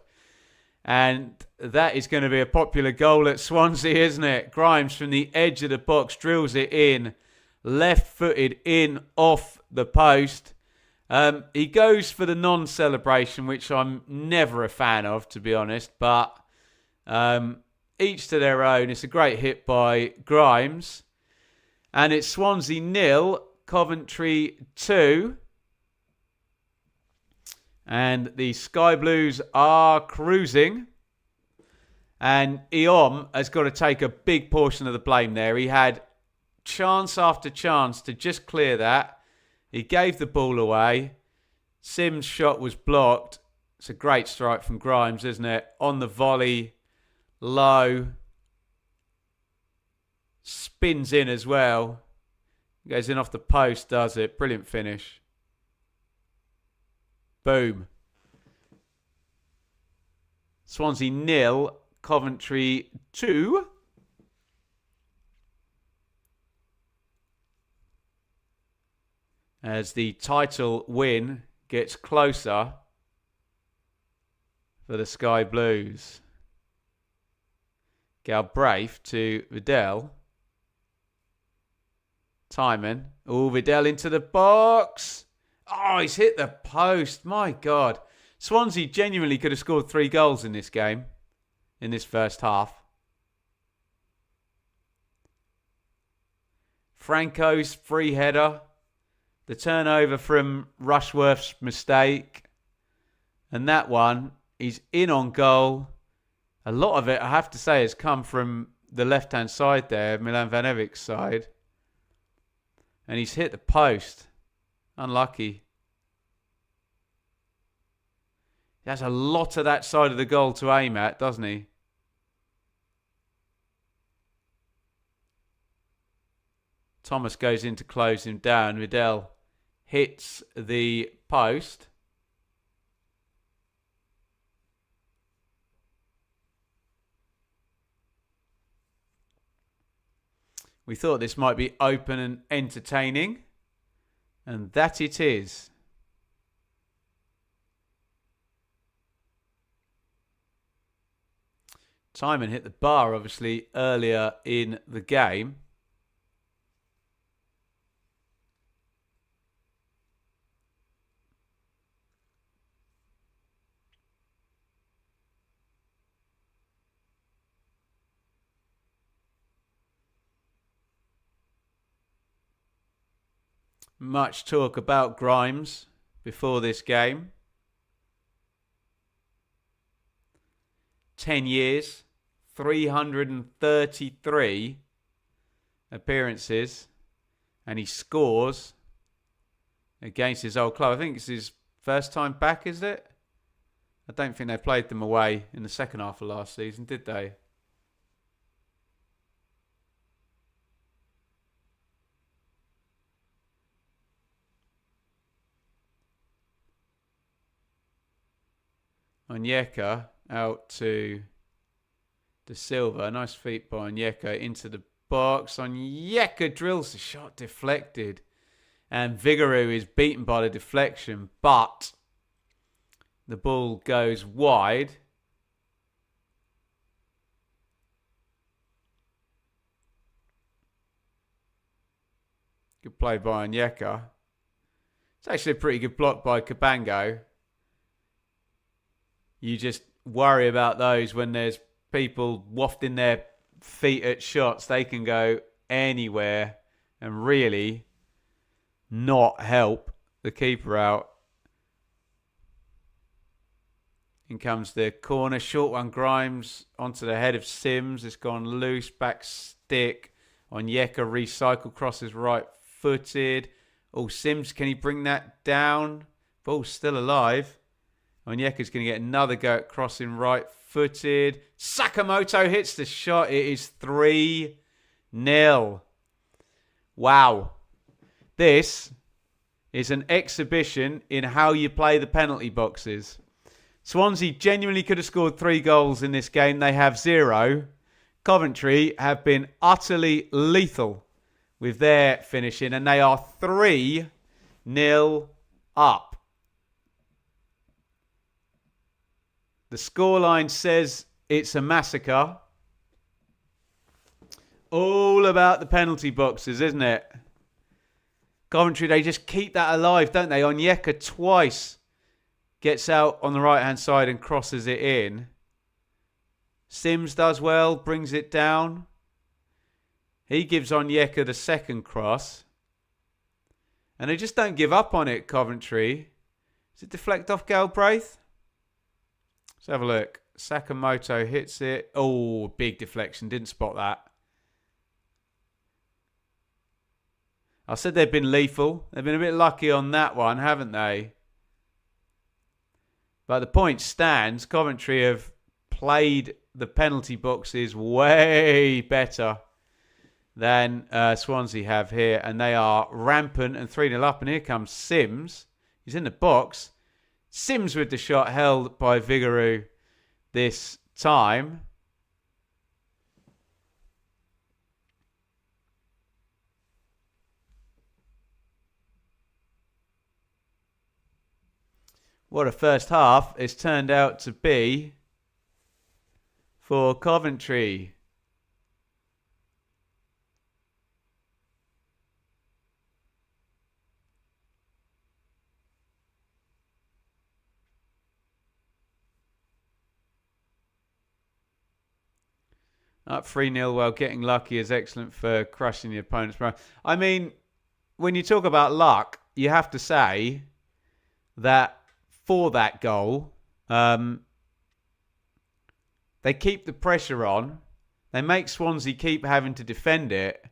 And that is going to be a popular goal at Swansea, isn't it? Grimes from the edge of the box drills it in. Left-footed in off the post. He goes for the non-celebration, which I'm never a fan of, to be honest. But each to their own. It's a great hit by Grimes. And it's Swansea 0, Coventry 2. And the Sky Blues are cruising. And Iom has got to take a big portion of the blame there. He had chance after chance to just clear that. He gave the ball away. Sims' shot was blocked. It's a great strike from Grimes, isn't it? On the volley, low. Spins in as well. Goes in off the post, does it? Brilliant finish. Boom. Swansea 0, Coventry 2. As the title win gets closer for the Sky Blues. Galbraith to Vidal. Timon. Oh, Vidal into the box. Oh, he's hit the post. My God. Swansea genuinely could have scored 3 goals in this game. In this first half. Franco's free header. The turnover from Rushworth's mistake. And that one, he's in on goal. A lot of it, I have to say, has come from the left-hand side there. Milan Van Evik's side. And he's hit the post. Unlucky. He has a lot of that side of the goal to aim at, doesn't he? Thomas goes in to close him down. Vidal hits the post. We thought this might be open and entertaining. And that it is. Timon hit the bar, obviously, earlier in the game. Much talk about Grimes before this game. 10 years, 333 appearances, and he scores against his old club. I think it's his first time back, is it? I don't think they played them away in the second half of last season, did they? Onyeka out to De Silva. Nice feet by Onyeka into the box. Onyeka drills the shot, deflected. And Vigouroux is beaten by the deflection, but the ball goes wide. Good play by Onyeka. It's actually a pretty good block by Cabango. You just worry about those when there's people wafting their feet at shots. They can go anywhere and really not help the keeper out. In comes the corner. Short one, Grimes onto the head of Sims. It's gone loose. Back stick. Onyeka recycle. Crosses right-footed. Oh, Sims, can he bring that down? Ball's still alive. Onyeka's going to get another go at crossing right-footed. Sakamoto hits the shot. It is 3-0. Wow. This is an exhibition in how you play the penalty boxes. Swansea genuinely could have scored 3 goals in this game. They have 0. Coventry have been utterly lethal with their finishing, and they are 3-0 up. The scoreline says it's a massacre. All about the penalty boxes, isn't it? Coventry, they just keep that alive, don't they? Onyeka twice gets out on the right-hand side and crosses it in. Sims does well, brings it down. He gives Onyeka the second cross. And they just don't give up on it, Coventry. Does it deflect off Galbraith? Let's have a look. Sakamoto hits it. Oh, big deflection. Didn't spot that. I said they've been lethal. They've been a bit lucky on that one, haven't they? But the point stands. Coventry have played the penalty boxes way better than Swansea have here. And they are rampant and 3-0 up. And here comes Sims. He's in the box. Sims with the shot held by Vigouroux this time. What a first half it's turned out to be for Coventry. Up 3-0, well, getting lucky is excellent for crushing the opponent's run. I mean, when you talk about luck, you have to say that for that goal, they keep the pressure on. They make Swansea keep having to defend it.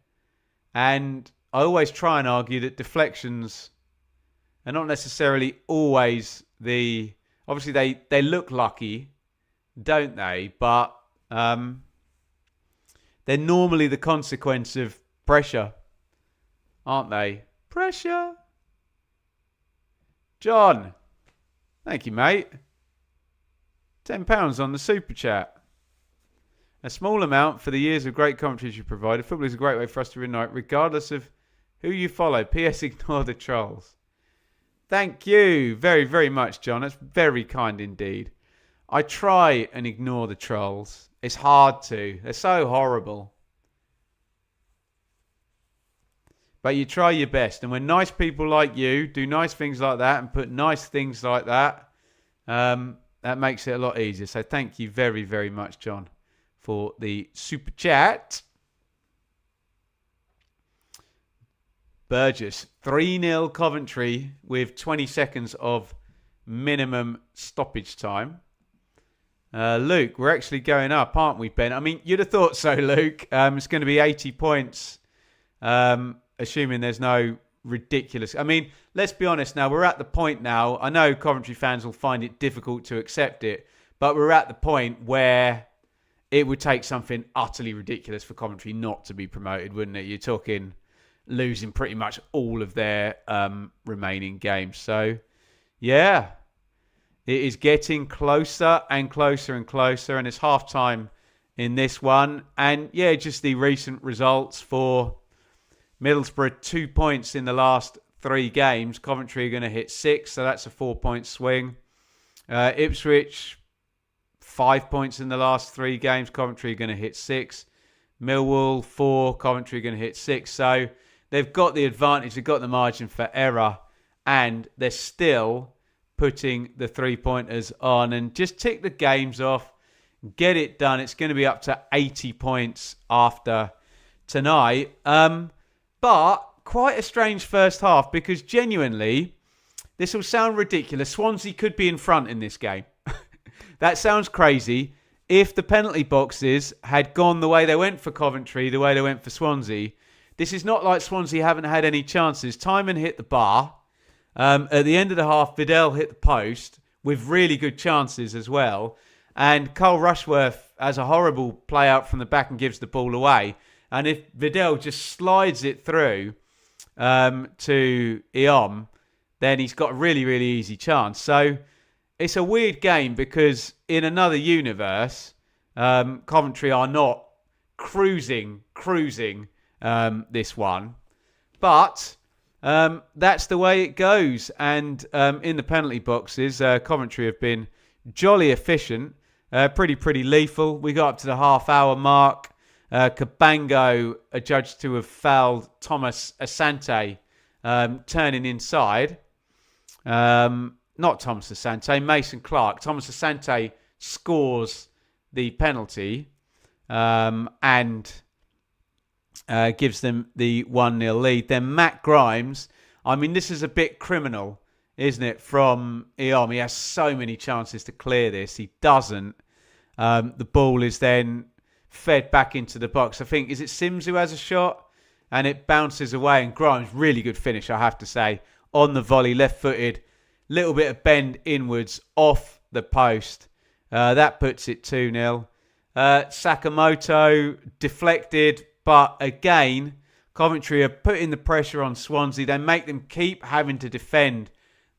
And I always try and argue that deflections are not necessarily always the... Obviously, they look lucky, don't they? But they're normally the consequence of pressure, aren't they? Pressure. John. Thank you, mate. £10 on the super chat. A small amount for the years of great commentaries you provided. Football is a great way for us to reunite, regardless of who you follow. P.S. Ignore the trolls. Thank you very, very much, John. That's very kind indeed. I try and ignore the trolls. It's hard to. They're so horrible. But you try your best. And when nice people like you do nice things like that and put nice things like that, that makes it a lot easier. So thank you very, very much, John, for the super chat. Burgess, 3-0 Coventry with 20 seconds of minimum stoppage time. Luke, we're actually going up, aren't we, Ben? I mean, you'd have thought so, Luke. It's going to be 80 points. Assuming there's no ridiculous... I mean, let's be honest now. We're at the point now. I know Coventry fans will find it difficult to accept it, but we're at the point where it would take something utterly ridiculous for Coventry not to be promoted, wouldn't it? You're talking losing pretty much all of their remaining games. So, yeah, it is getting closer and closer and closer, and it's half-time in this one. And, yeah, just the recent results for... Middlesbrough, 2 points in the last 3 games, Coventry are going to hit 6, so that's a 4-point swing. Ipswich, 5 points in the last 3 games, Coventry are going to hit 6. Millwall, 4, Coventry are going to hit 6. So they've got the advantage, they've got the margin for error, and they're still putting the 3-pointers on. And just tick the games off, get it done. It's going to be up to 80 points after tonight. But quite a strange first half, because genuinely, this will sound ridiculous. Swansea could be in front in this game. That sounds crazy. If the penalty boxes had gone the way they went for Coventry, the way they went for Swansea, this is not like Swansea haven't had any chances. Timon hit the bar. At the end of the half, Vidal hit the post with really good chances as well. And Cole Rushworth has a horrible play out from the back and gives the ball away. And if Vidal just slides it through to Iom, then he's got a really, really easy chance. So it's a weird game, because in another universe, Coventry are not cruising this one. But that's the way it goes. And in the penalty boxes, Coventry have been jolly efficient, pretty lethal. We got up to the half-hour mark. Cabango adjudged to have fouled Thomas Asante, turning inside. Not Thomas Asante, Mason Clark. Thomas Asante scores the penalty and gives them the 1-0 lead. Then Matt Grimes, I mean, this is a bit criminal, isn't it, from Iom? He has so many chances to clear this. He doesn't. The ball is then fed back into the box. I think, is it Sims who has a shot? And it bounces away. And Grimes, really good finish, I have to say. On the volley, left-footed. Little bit of bend inwards off the post. That puts it 2-0. Sakamoto deflected. But again, Coventry are putting the pressure on Swansea. They make them keep having to defend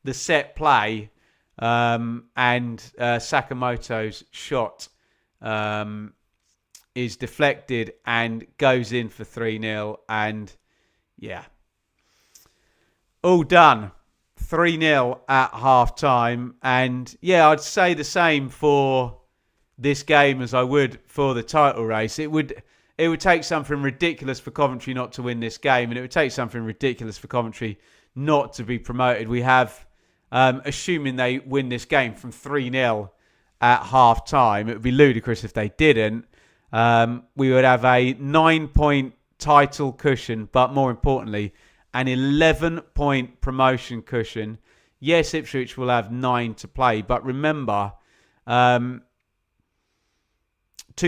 the set play. And Sakamoto's shot is deflected and goes in for 3-0. And yeah, all done. 3-0 at half-time. And yeah, I'd say the same for this game as I would for the title race. It would take something ridiculous for Coventry not to win this game, and it would take something ridiculous for Coventry not to be promoted. We have, assuming they win this game from 3-0 at half-time, it would be ludicrous if they didn't. We would have a 9-point title cushion, but more importantly, an 11-point promotion cushion. Yes, Ipswich will have 9 to play, but remember, 2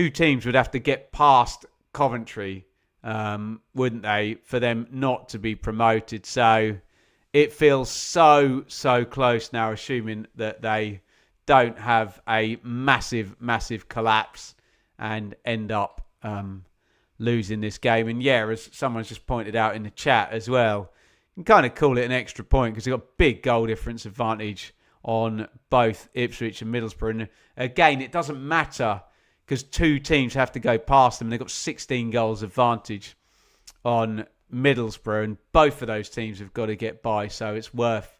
teams would have to get past Coventry, wouldn't they, for them not to be promoted. So it feels so close now, assuming that they don't have a massive collapse and end up losing this game. And yeah, as someone's just pointed out in the chat as well, you can kind of call it an extra point because they've got big goal difference advantage on both Ipswich and Middlesbrough. And again, it doesn't matter because 2 teams have to go past them. They've got 16 goals advantage on Middlesbrough, and both of those teams have got to get by, so it's worth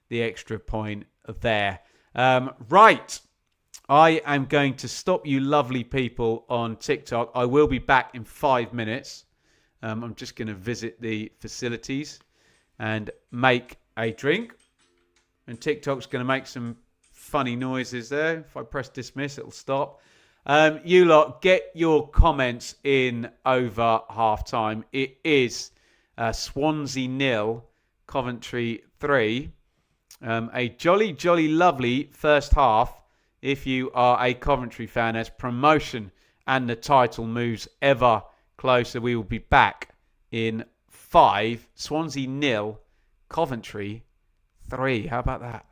the extra point there. Right. I am going to stop you lovely people on TikTok. I will be back in 5 minutes. I'm just going to visit the facilities and make a drink. And TikTok's going to make some funny noises there. If I press dismiss, it'll stop. You lot, get your comments in over half-time. It is Swansea 0, Coventry 3. A jolly lovely first half if you are a Coventry fan, as promotion and the title moves ever closer. We will be back in 5. Swansea 0, Coventry 3. How about that?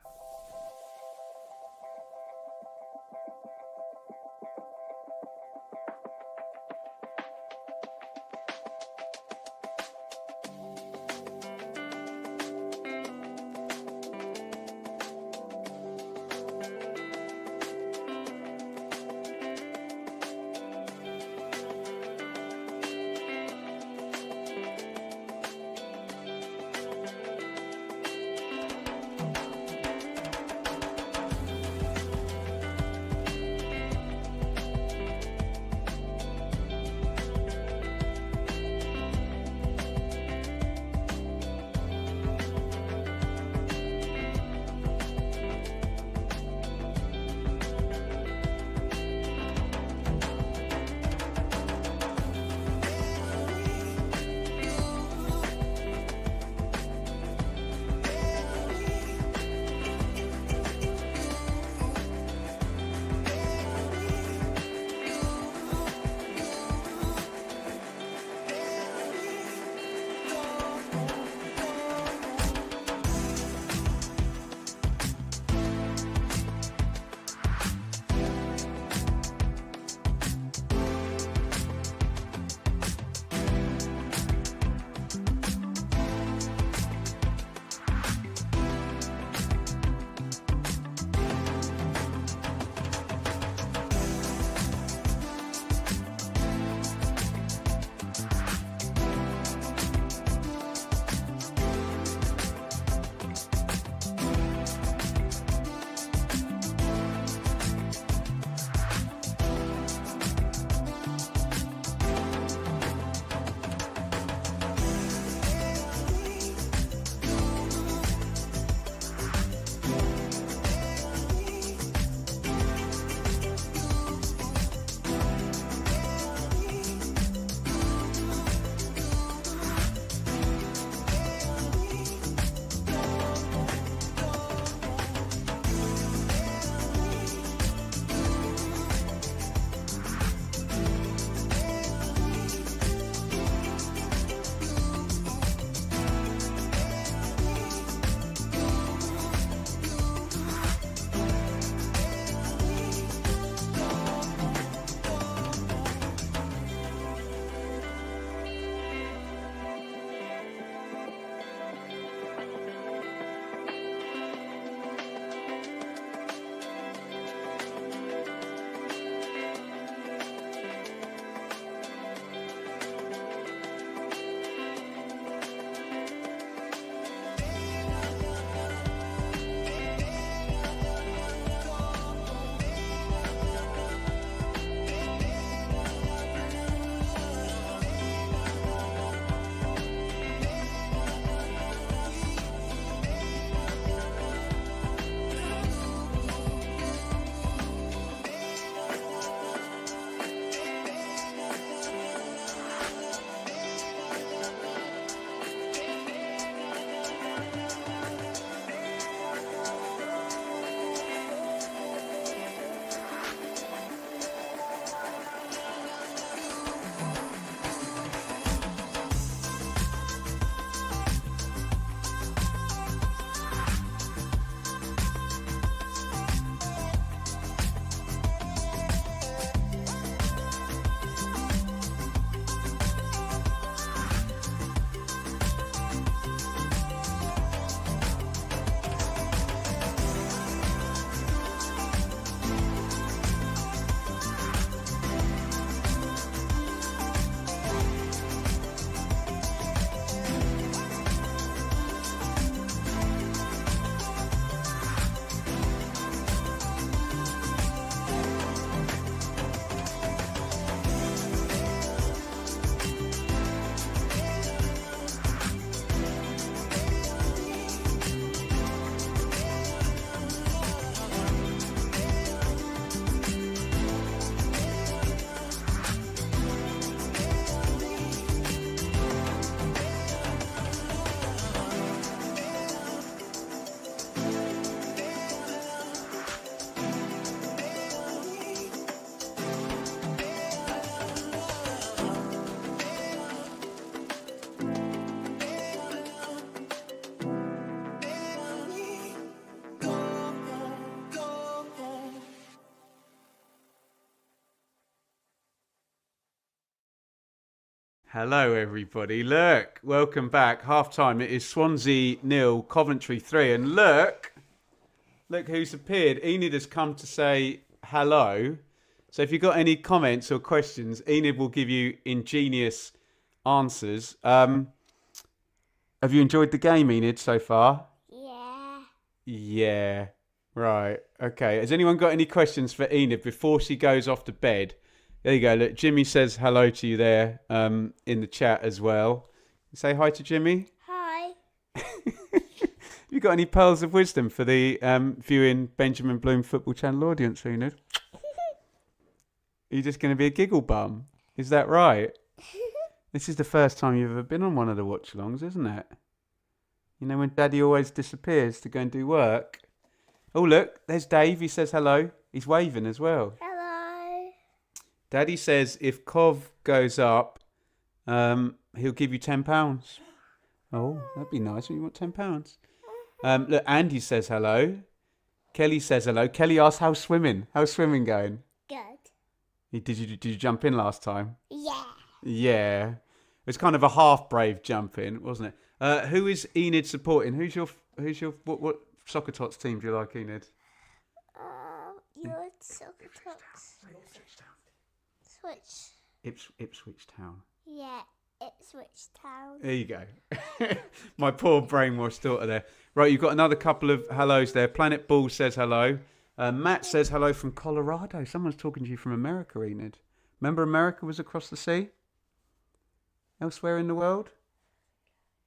Hello, everybody. Look, welcome back. Half time. It is Swansea 0, Coventry 3. And look who's appeared. Enid has come to say hello. So if you've got any comments or questions, Enid will give you ingenious answers. Have you enjoyed the game, Enid, so far? Yeah. Yeah. Right. Okay. Has anyone got any questions for Enid before she goes off to bed? There you go. Look, Jimmy says hello to you there in the chat as well. Say hi to Jimmy. Hi. You got any pearls of wisdom for the viewing Benjamin Bloom Football Channel audience, Enid? Are you just going to be a giggle bum? Is that right? This is the first time you've ever been on one of the watch-alongs, isn't it? You know when Daddy always disappears to go and do work? Oh, look, there's Dave. He says hello. He's waving as well. Hello. Daddy says if Cov goes up, he'll give you £10. Oh, that'd be nice. You want £10? Look, Andy says hello. Kelly says hello. Kelly asks, how's swimming? How's swimming going? Good. Did you jump in last time? Yeah. Yeah. It was kind of a half brave jump in, wasn't it? Who is Enid supporting? Who's your what soccer tots team do you like, Enid? Your soccer tots. Switch. Ipswich Town. Yeah, Ipswich Town. There you go. My poor brainwashed daughter there. Right, you've got another couple of hellos there. Planet Ball says hello. Matt says hello from Colorado. Someone's talking to you from America, Enid. Remember America was across the sea? Elsewhere in the world?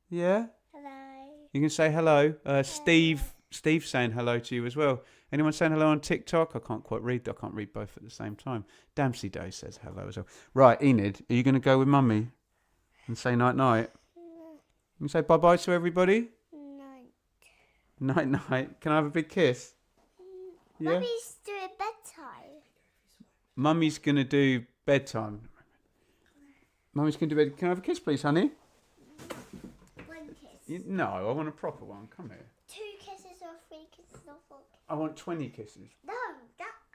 Yeah? Hello. You can say hello. Steve's saying hello to you as well. Anyone saying hello on TikTok? I can't quite read. I can't read both at the same time. Dempsey Day says hello as well. Right, Enid, are you going to go with Mummy and say night-night? You can say bye-bye to everybody? Night. Night-night. Can I have a big kiss? Yeah? Mummy's doing bedtime. Mummy's going to do bedtime. Mummy's going to do bed. Can I have a kiss, please, honey? One kiss. No, I want a proper one. Come here. 2 kisses or 3 kisses or 4 kisses? I want 20 kisses. No,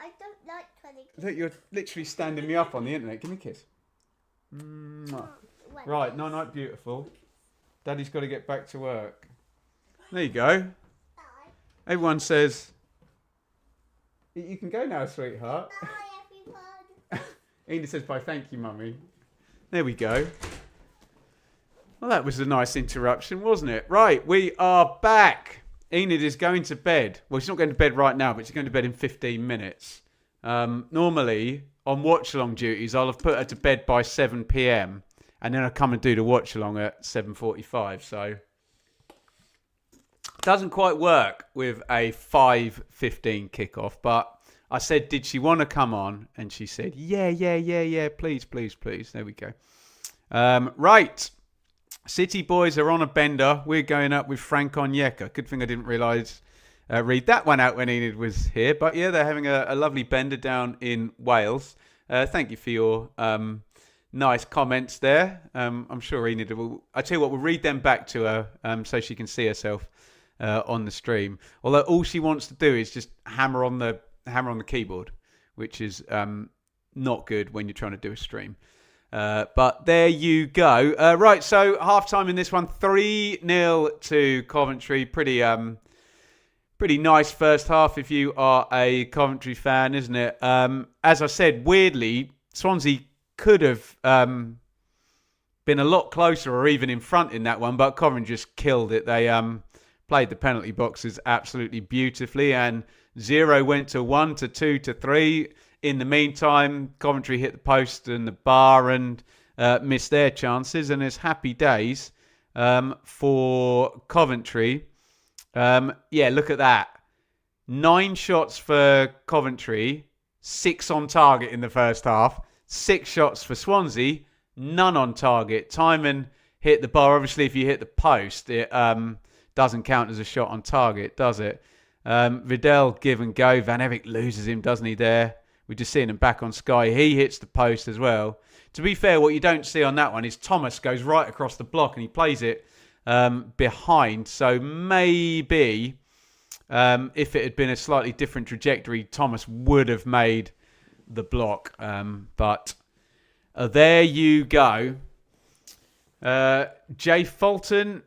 I don't like 20 kisses. Look, you're literally standing me up on the internet. Give me a kiss. Mwah. Right, night, beautiful. Daddy's got to get back to work. There you go. Bye. Everyone says, you can go now, sweetheart. Bye, everyone. Enid says, bye, thank you, Mummy. There we go. Well, that was a nice interruption, wasn't it? Right, we are back. Enid is going to bed. Well, she's not going to bed right now, but she's going to bed in 15 minutes. Normally, on watch-along duties, I'll have put her to bed by 7 p.m. and then I'll come and do the watch-along at 7:45. So, it doesn't quite work with a 5:15 kickoff, but I said, did she want to come on? And she said, yeah, please. There we go. Right. City boys are on a bender. We're going up with Frank Onyeka. Good thing I didn't read that one out when Enid was here. But yeah, they're having a lovely bender down in Wales. Thank you for your nice comments there. I'm sure Enid will. I tell you what, we'll read them back to her so she can see herself on the stream. Although all she wants to do is just hammer on the keyboard, which is not good when you're trying to do a stream. But there you go. Right, so half-time in this one, 3-0 to Coventry. Pretty nice first half if you are a Coventry fan, isn't it? As I said, weirdly, Swansea could have been a lot closer or even in front in that one, but Coventry just killed it. They played the penalty boxes absolutely beautifully, and 0 went to 1 to 2 to 3. In the meantime, Coventry hit the post and the bar and missed their chances. And it's happy days for Coventry. Look at that. 9 shots for Coventry, 6 on target in the first half. 6 shots for Swansea, none on target. Timon hit the bar. Obviously, if you hit the post, it doesn't count as a shot on target, does it? Vidal give and go. Van Evik loses him, doesn't he, there? We're just seeing him back on Sky. He hits the post as well. To be fair, what you don't see on that one is Thomas goes right across the block and he plays it behind. So maybe if it had been a slightly different trajectory, Thomas would have made the block. But there you go. Jay Fulton,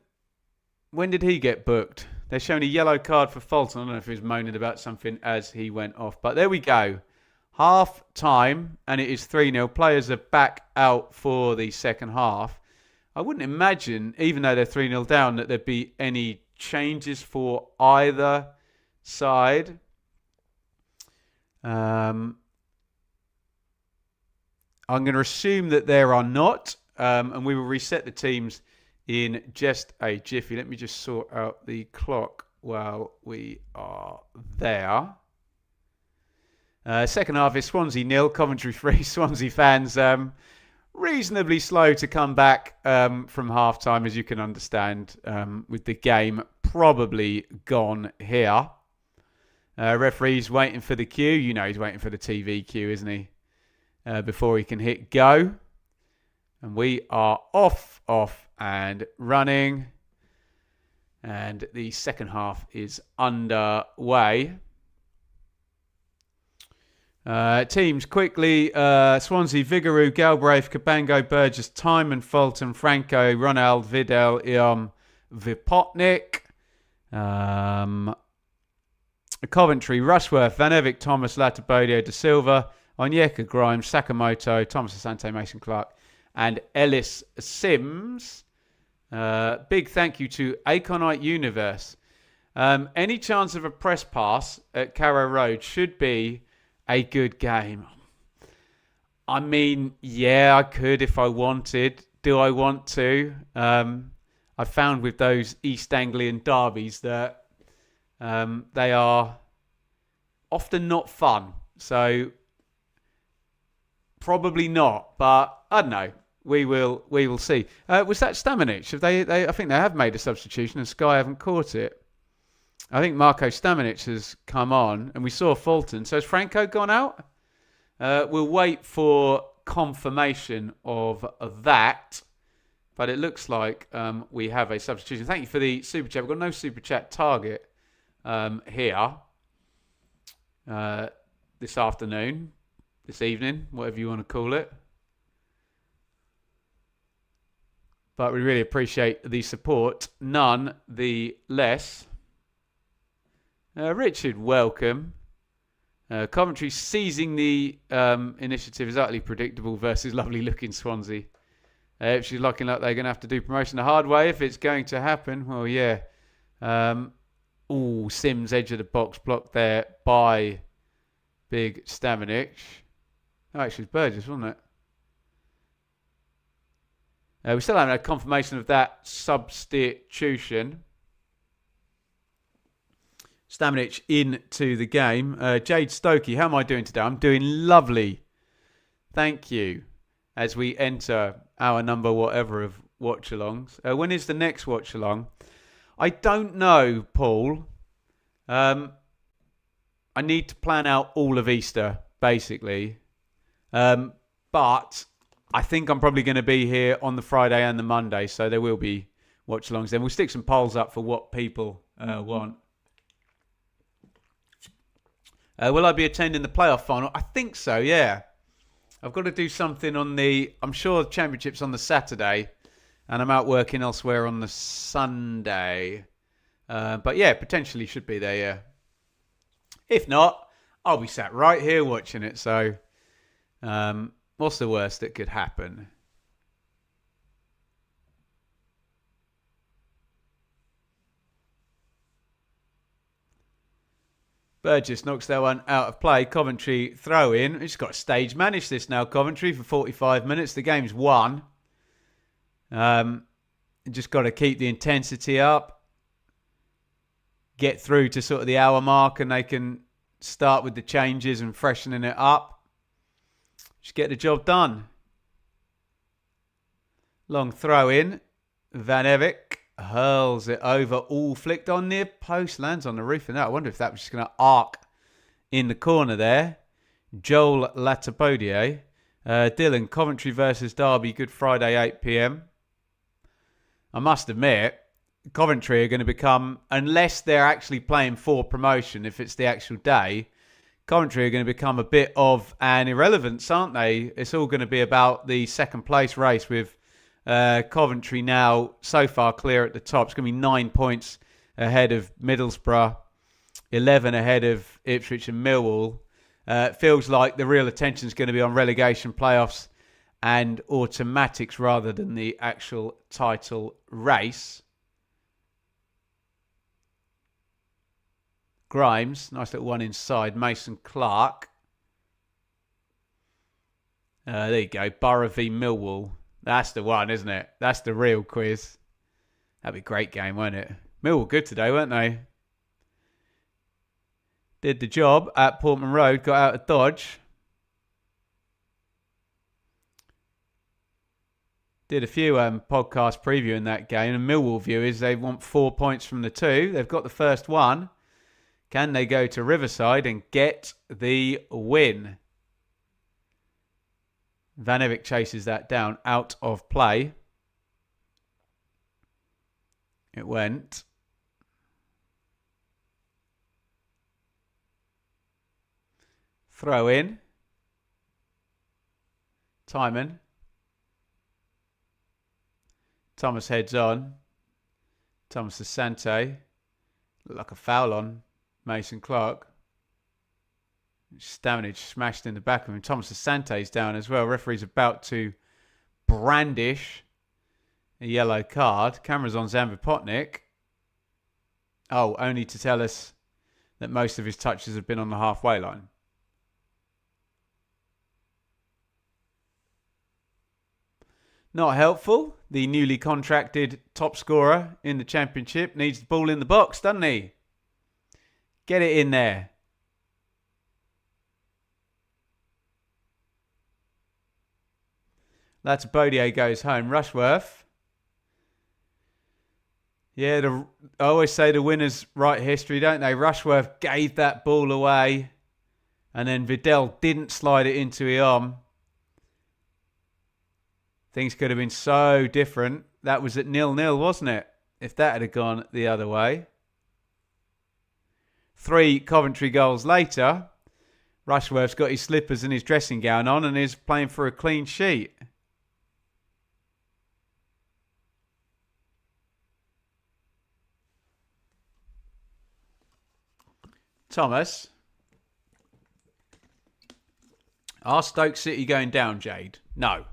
when did he get booked? They're showing a yellow card for Fulton. I don't know if he was moaning about something as he went off. But there we go. Half time, and it is 3-0. Players are back out for the second half. I wouldn't imagine, even though they're 3-0 down, that there'd be any changes for either side. I'm going to assume that there are not, and we will reset the teams in just a jiffy. Let me just sort out the clock while we are there. Second half is Swansea 0, Coventry 3. Swansea fans reasonably slow to come back from half-time, as you can understand, with the game probably gone here. Referee's waiting for the cue. You know he's waiting for the TV cue, isn't he? Before he can hit go. And we are off, and running. And the second half is underway. Teams quickly. Swansea, Vigouroux, Galbraith, Cabango, Burgess, Timon, Fulton, Franco, Ronald, Vidal, Iom, Vipotnik. Coventry, Rushworth, Van Evik, Thomas, Latibodio, De Silva, Onyeka, Grimes, Sakamoto, Thomas Asante, Mason Clark, and Ellis Sims. Big thank you to Aconite Universe. Any chance of a press pass at Carrow Road should be a good game. I mean, yeah, I could if I wanted. Do I want to? I found with those East Anglian derbies that they are often not fun. So probably not. But I don't know. We will see. Was that Stamanic? Have they? I think they have made a substitution, and Sky haven't caught it. I think Marco Stamanic has come on, and we saw Fulton. So has Franco gone out? We'll wait for confirmation of that. But it looks like we have a substitution. Thank you for the super chat. We've got no super chat target here this afternoon, this evening, whatever you want to call it. But we really appreciate the support, none the less. Richard, welcome. Coventry seizing the initiative is utterly predictable versus lovely looking Swansea. If she's looking like they're going to have to do promotion the hard way if it's going to happen, well, yeah. Sims edge of the box blocked there by Big Stamanic. Oh, actually, it was Burgess, wasn't it? We still haven't had confirmation of that substitution. Stamanic into the game. Jade Stokey, how am I doing today? I'm doing lovely. Thank you. As we enter our number whatever of watch-alongs. When is the next watch-along? I don't know, Paul. I need to plan out all of Easter, basically. But I think I'm probably going to be here on the Friday and the Monday, so there will be watch-alongs. Then we'll stick some polls up for what people want. Will I be attending the playoff final? I think so, yeah. I've got to do something on I'm sure the Championship's on the Saturday, and I'm out working elsewhere on the Sunday. But yeah, potentially should be there, yeah. If not, I'll be sat right here watching it, so what's the worst that could happen? Burgess knocks that one out of play. Coventry throw in. He's got to stage manage this now, Coventry, for 45 minutes. The game's won. Just got to keep the intensity up. Get through to sort of the hour mark and they can start with the changes and freshening it up. Just get the job done. Long throw in. Van Evik hurls it over, all flicked on near post, lands on the roof. And I wonder if that was just going to arc in the corner there. Joel Latapodier. Dylan, Coventry versus Derby, Good Friday, 8 p.m. I must admit, Coventry are going to become, unless they're actually playing for promotion, if it's the actual day, Coventry are going to become a bit of an irrelevance, aren't they? It's all going to be about the second place race with Coventry now so far clear at the top. It's going to be 9 points ahead of Middlesbrough, 11 ahead of Ipswich and Millwall. It feels like the real attention is going to be on relegation playoffs and automatics rather than the actual title race. Grimes, nice little one inside. Mason Clark. There you go. Borough v Millwall. That's the one, isn't it? That's the real quiz. That'd be a great game, won't it? Millwall good today, weren't they? Did the job at Portman Road. Got out of dodge. Did a few podcasts previewing that game. And Millwall viewers, they want 4 points from the 2. They've got the first one. Can they go to Riverside and get the win? Van Evik chases that down out of play. It went. Throw in. Timon. Thomas heads on. Thomas Asante. Looked like a foul on Mason Clark. Stamage smashed in the back of him. Thomas Asante's down as well. Referee's about to brandish a yellow card. Camera's on Zambipotnik. Oh, only to tell us that most of his touches have been on the halfway line. Not helpful. The newly contracted top scorer in the Championship needs the ball in the box, doesn't he? Get it in there. That's Bodier goes home. Rushworth. Yeah, I always say the winners write history, don't they? Rushworth gave that ball away. And then Vidal didn't slide it into Eom. Things could have been so different. That was at 0-0, wasn't it? If that had gone the other way. 3 Coventry goals later, Rushworth's got his slippers and his dressing gown on and is playing for a clean sheet. Thomas. Are Stoke City going down, Jade? No.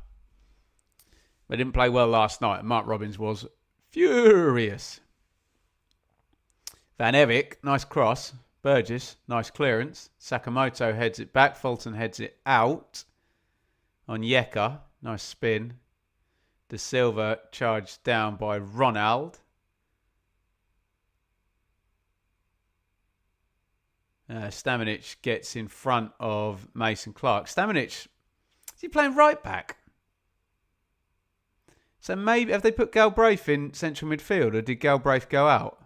They didn't play well last night. Mark Robbins was furious. Van Evik, nice cross. Burgess, nice clearance. Sakamoto heads it back. Fulton heads it out. On Yeka, nice spin. De Silva charged down by Ronald. Stamanic gets in front of Mason Clark. Stamanic, is he playing right back? So maybe, have they put Galbraith in central midfield or did Galbraith go out?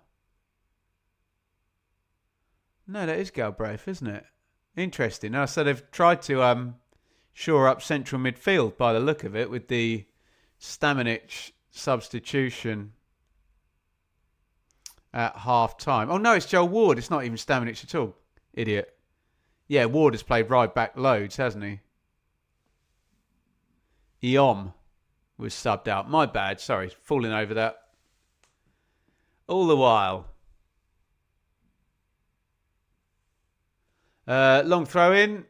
No, that is Galbraith, isn't it? Interesting. Oh, so they've tried to shore up central midfield by the look of it with the Stamanic substitution at half time. Oh no, it's Joel Ward. It's not even Stamanic at all. Idiot. Yeah, Ward has played right back loads, hasn't he? Eom was subbed out. My bad. Sorry, falling over that. All the while. Long throw in.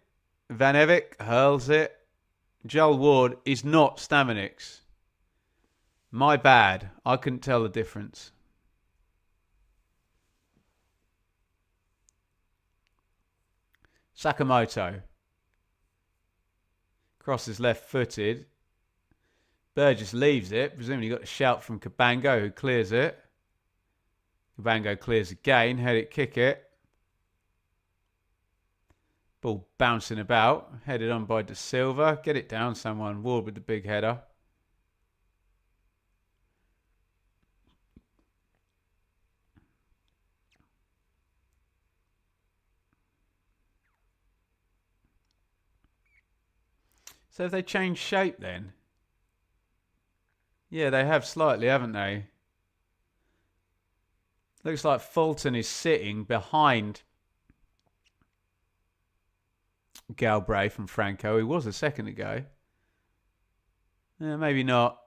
Van Evik hurls it. Joel Ward is not Stamanic's. My bad. I couldn't tell the difference. Sakamoto. Crosses left-footed. Burgess leaves it. Presumably got a shout from Cabango who clears it. Cabango clears again. Head it, kick it. Ball bouncing about. Headed on by De Silva. Get it down someone. Ward with the big header. So have they changed shape then? Yeah, they have slightly, haven't they? Looks like Fulton is sitting behind Galbraith and Franco. He was a second ago. Yeah, maybe not.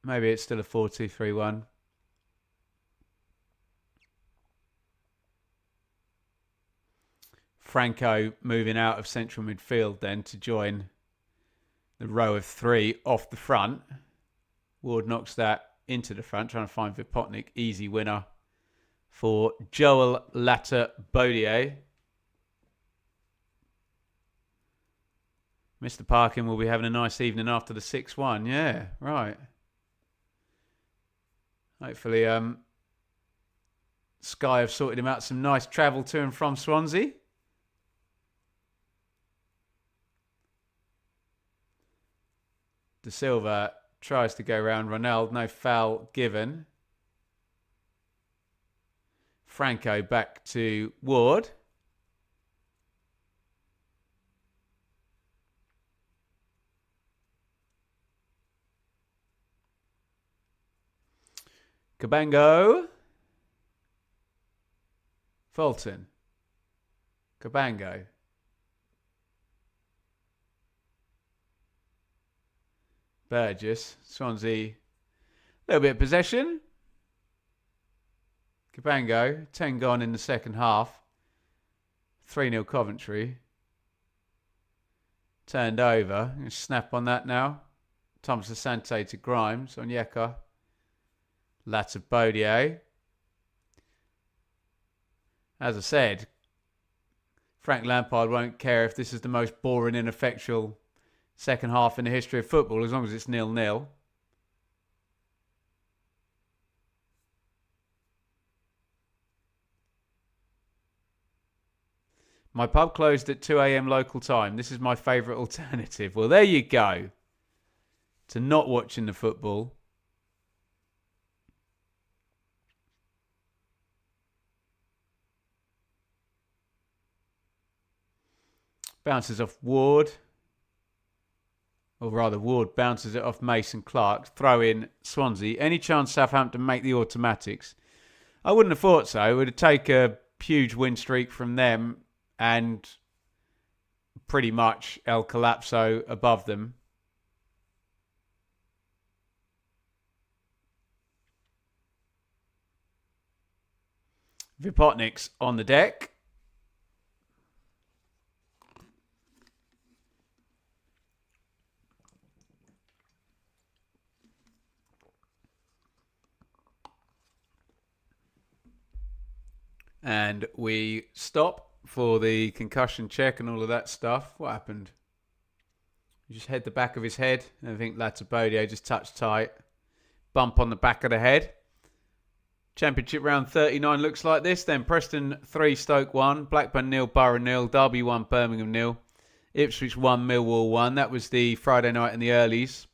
Maybe it's still a 4-2-3-1. Franco moving out of central midfield then to join the row of three off the front. Ward knocks that into the front, trying to find Vipotnik. Easy winner for Joel Latter-Baudier. Mr. Parkin will be having a nice evening after the 6-1. Yeah, right. Hopefully Sky have sorted him out some nice travel to and from Swansea. De Silva tries to go round Ronald. No foul given. Franco back to Ward. Cabango. Fulton. Cabango. Burgess. Swansea. A little bit of possession. Cabango. 10 gone in the second half. 3-0 Coventry. Turned over. Snap on that now. Thomas Asante to Grimes. Onyeka. Latter-Baudier. As I said, Frank Lampard won't care if this is the most boring, ineffectual second half in the history of football, as long as it's 0-0. My pub closed at 2 a.m. local time. This is my favourite alternative. Well, there you go. To not watching the football. Bounces off Ward. Or rather, Ward bounces it off Mason Clark. Throw in Swansea. Any chance Southampton make the automatics? I wouldn't have thought so. It would take a huge win streak from them and pretty much El Collapso above them. Vipotnik's on the deck. And we stop for the concussion check and all of that stuff. What happened? You just head the back of his head. I think Latter-Baudier just touched tight. Bump on the back of the head. Championship round 39 looks like this. Then Preston 3, Stoke 1. Blackburn 0, Borough 0. Derby 1, Birmingham 0. Ipswich 1, Millwall 1. That was the Friday night in the earlies.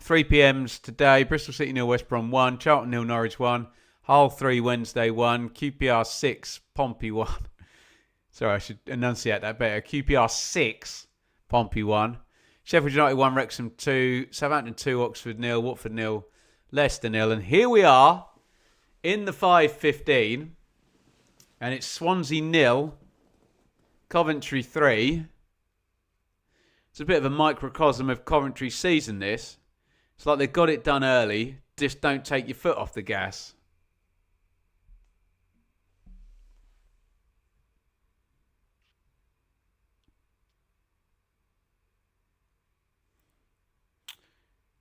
3 p.m.s today. Bristol City 0, West Brom 1. Charlton 0, Norwich 1. Hull 3, Wednesday 1. QPR 6, Pompey 1. Sorry, I should enunciate that better. QPR 6, Pompey 1. Sheffield United 1, Wrexham 2. Southampton 2, Oxford 0. Watford 0. Leicester 0. And here we are in the 5:15. And it's Swansea 0. Coventry 3. It's a bit of a microcosm of Coventry's season, this. It's like they got it done early. Just don't take your foot off the gas.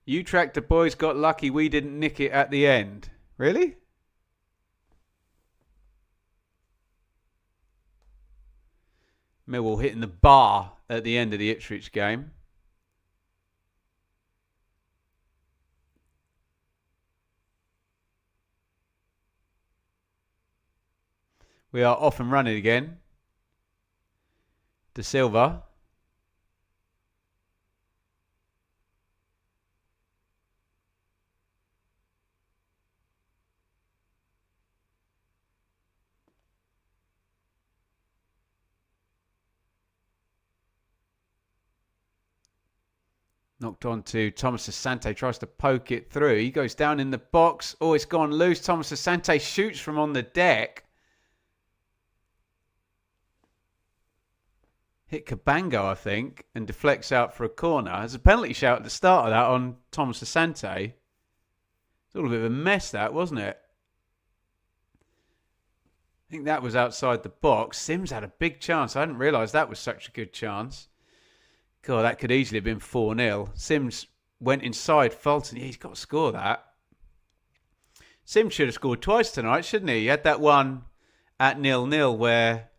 You tracked the boys got lucky we didn't nick it at the end. Really? Millwall hitting the bar at the end of the Ipswich game. We are off and running again. De Silva. Knocked on to Thomas Asante, tries to poke it through. He goes down in the box. Oh, it's gone loose. Thomas Asante shoots from on the deck. hit Cabango, I think, and deflects out for a corner. There's a penalty shout at the start of that on Thomas Asante. It's all a bit of a mess, that, wasn't it? I think that was outside the box. Sims had a big chance. I hadn't realised that was such a good chance. God, that could easily have been 4-0. Sims went inside Fulton. Yeah, he's got to score that. Sims should have scored twice tonight, shouldn't he? He had that one at 0-0 where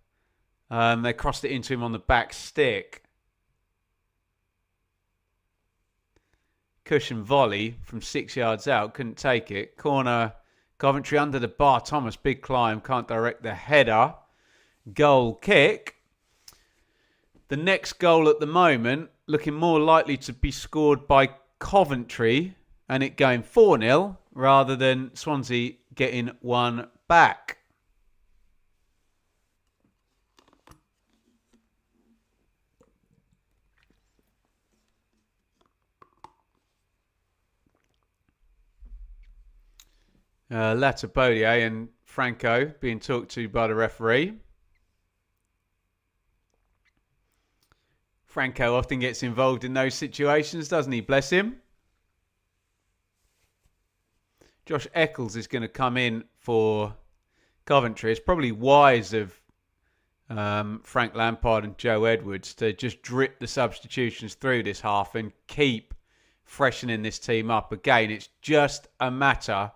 they crossed it into him on the back stick. Cushion volley from 6 yards out. Couldn't take it. Corner, Coventry under the bar. Thomas, big climb. Can't direct the header. Goal kick. The next goal at the moment, looking more likely to be scored by Coventry and it going 4-0 rather than Swansea getting one back. Latapodier and Franco being talked to by the referee. Franco often gets involved in those situations, doesn't he? Bless him. Josh Eccles is going to come in for Coventry. It's probably wise of Frank Lampard and Joe Edwards to just drip the substitutions through this half and keep freshening this team up. Again, it's just a matter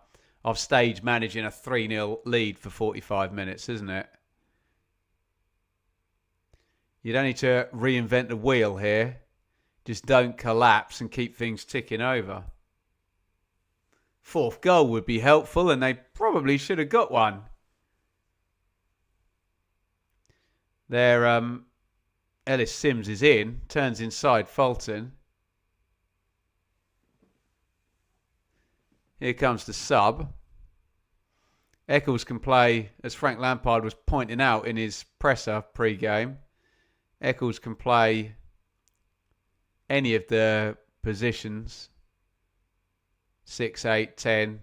of stage managing a 3-0 lead for 45 minutes, isn't it? You don't need to reinvent the wheel here. Just don't collapse and keep things ticking over. Fourth goal would be helpful, and they probably should have got one. There, Ellis Sims is in, turns inside Fulton. Here comes the sub. Eccles can play, as Frank Lampard was pointing out in his presser pre-game, Eccles can play any of the positions. 6, 8, 10.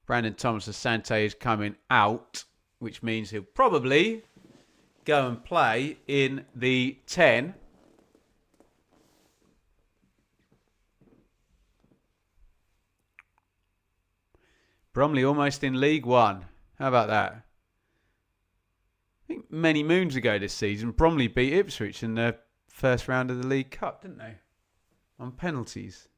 Brandon Thomas Asante is coming out, which means he'll probably go and play in the 10. Bromley almost in League One. How about that? I think many moons ago this season, Bromley beat Ipswich in the first round of the League Cup, didn't they? On penalties.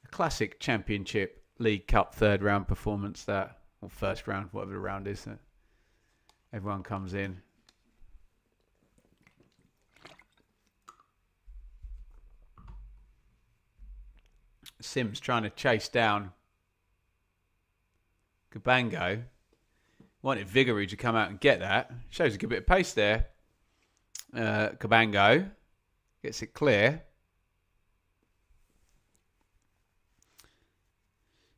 A classic Championship League Cup third round performance, that. Or first round, whatever the round is. That everyone comes in. Sims trying to chase down Cabango. Wanted Vigouroux to come out and get that. Shows a good bit of pace there. Cabango gets it clear.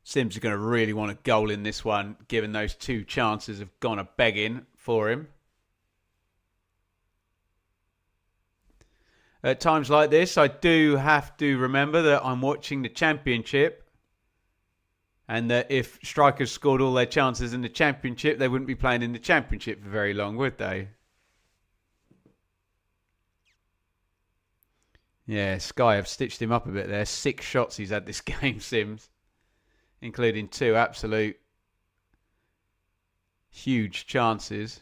Sims is going to really want a goal in this one, given those two chances have gone a begging for him. At times like this, I do have to remember that I'm watching the Championship, and that if strikers scored all their chances in the Championship, they wouldn't be playing in the Championship for very long, would they? Yeah, Sky have stitched him up a bit there. 6 shots he's had this game, Sims, including 2 absolute huge chances.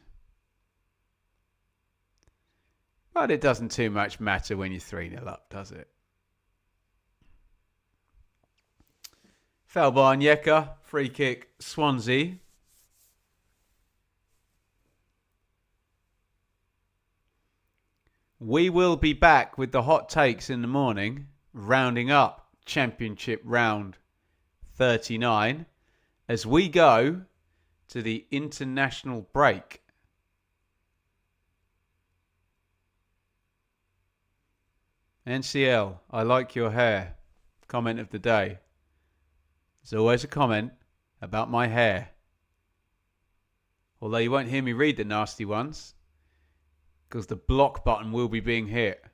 But it doesn't too much matter when you're 3-0 up, does it? Foul by Onyeka, free kick, Swansea. We will be back with the hot takes in the morning, rounding up Championship round 39 as we go to the international break. NCL, I like your hair. Comment of the day. There's always a comment about my hair. Although you won't hear me read the nasty ones, because the block button will be being hit.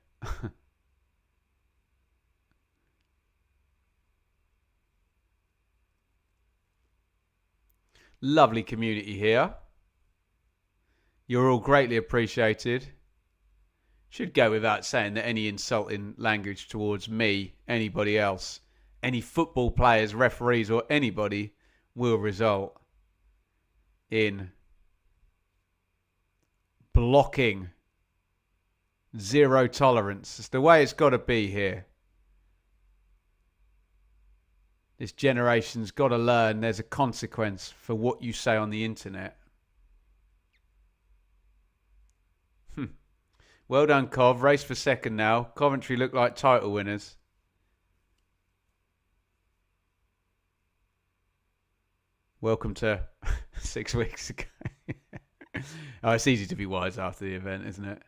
Lovely community here. You're all greatly appreciated. Should go without saying that any insulting language towards me, anybody else, any football players, referees, or anybody will result in blocking. Zero tolerance. It's the way it's got to be here. This generation's got to learn there's a consequence for what you say on the internet. Well done, Cov. Race for second now. Coventry look like title winners. Welcome to 6 weeks ago. Oh, it's easy to be wise after the event, isn't it?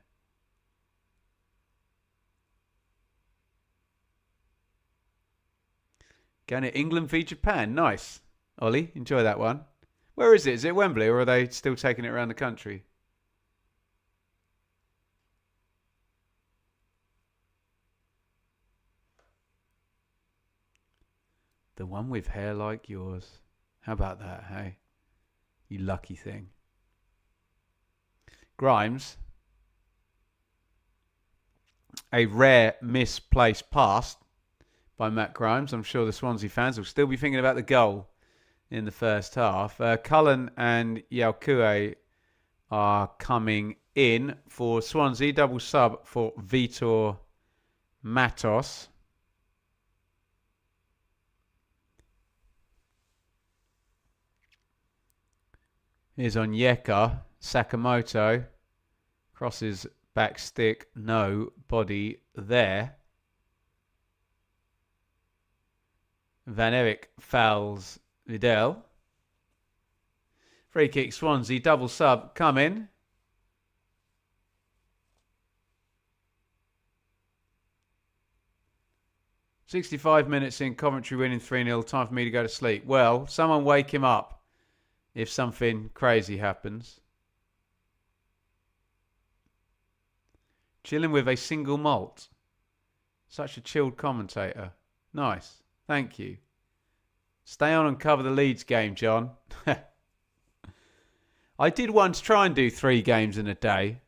Going to England v Japan. Nice. Ollie, enjoy that one. Where is it? Is it Wembley or are they still taking it around the country? The one with hair like yours. How about that, hey? You lucky thing. Grimes. A rare misplaced pass by Matt Grimes. I'm sure the Swansea fans will still be thinking about the goal in the first half. Cullen and Yalkue are coming in for Swansea. Double sub for Vitor Matos. Here's Onyeka. Sakamoto crosses back stick. No body there. Van Eyck fouls Vidal. Free kick Swansea. Double sub coming. "65 minutes in, Coventry winning 3-0. Time for me to go to sleep." Well, someone wake him up if something crazy happens. Chilling with a single malt. Such a chilled commentator. Nice. Thank you. Stay on and cover the Leeds game, John. I did once try and do 3 games in a day.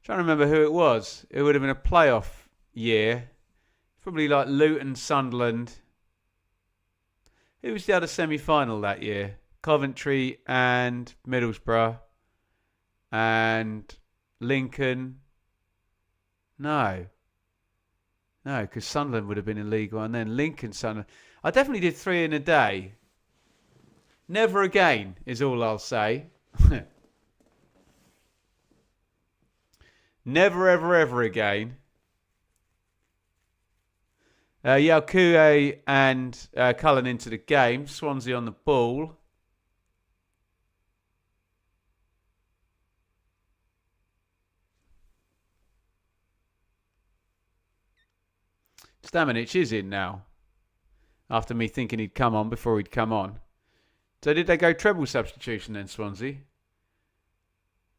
Trying to remember who it was. It would have been a playoff year. Probably like Luton, Sunderland. Who was the other semi-final that year? Coventry and Middlesbrough. And Lincoln. No, because Sunderland would have been in League One then. Lincoln, Sunderland. I definitely did 3 in a day. Never again is all I'll say. Never, ever, ever again. Yalkue and Cullen into the game. Swansea on the ball. Stamanic is in now. After me thinking he'd come on before he'd come on. So did they go treble substitution then, Swansea?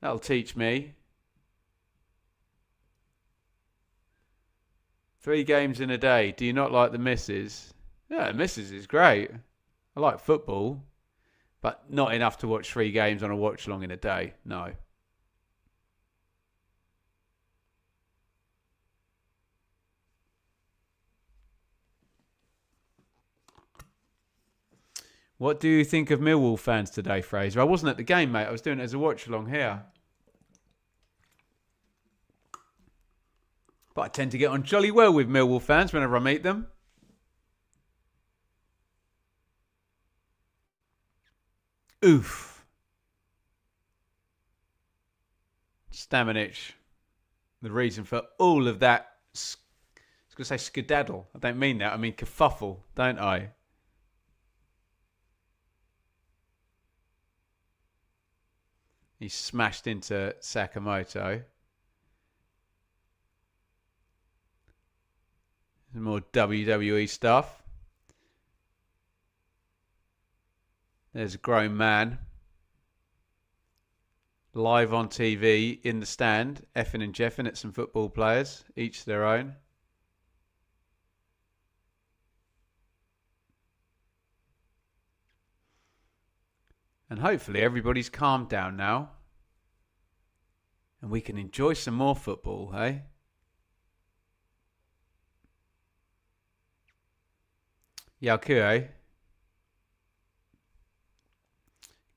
That'll teach me. 3 games in a day. Do you not like the misses? Yeah, the misses is great. I like football. But not enough to watch 3 games on a watch long in a day. No. What do you think of Millwall fans today, Fraser? I wasn't at the game, mate. I was doing it as a watch-along here. But I tend to get on jolly well with Millwall fans whenever I meet them. Oof. Stamanic. The reason for all of that, I was going to say skedaddle. I don't mean that. I mean kerfuffle, don't I? He smashed into Sakamoto. Some more WWE stuff. There's a grown man. Live on TV in the stand. Effing and jeffing at some football players. Each their own. And hopefully everybody's calmed down now. And we can enjoy some more football, hey? Yalkue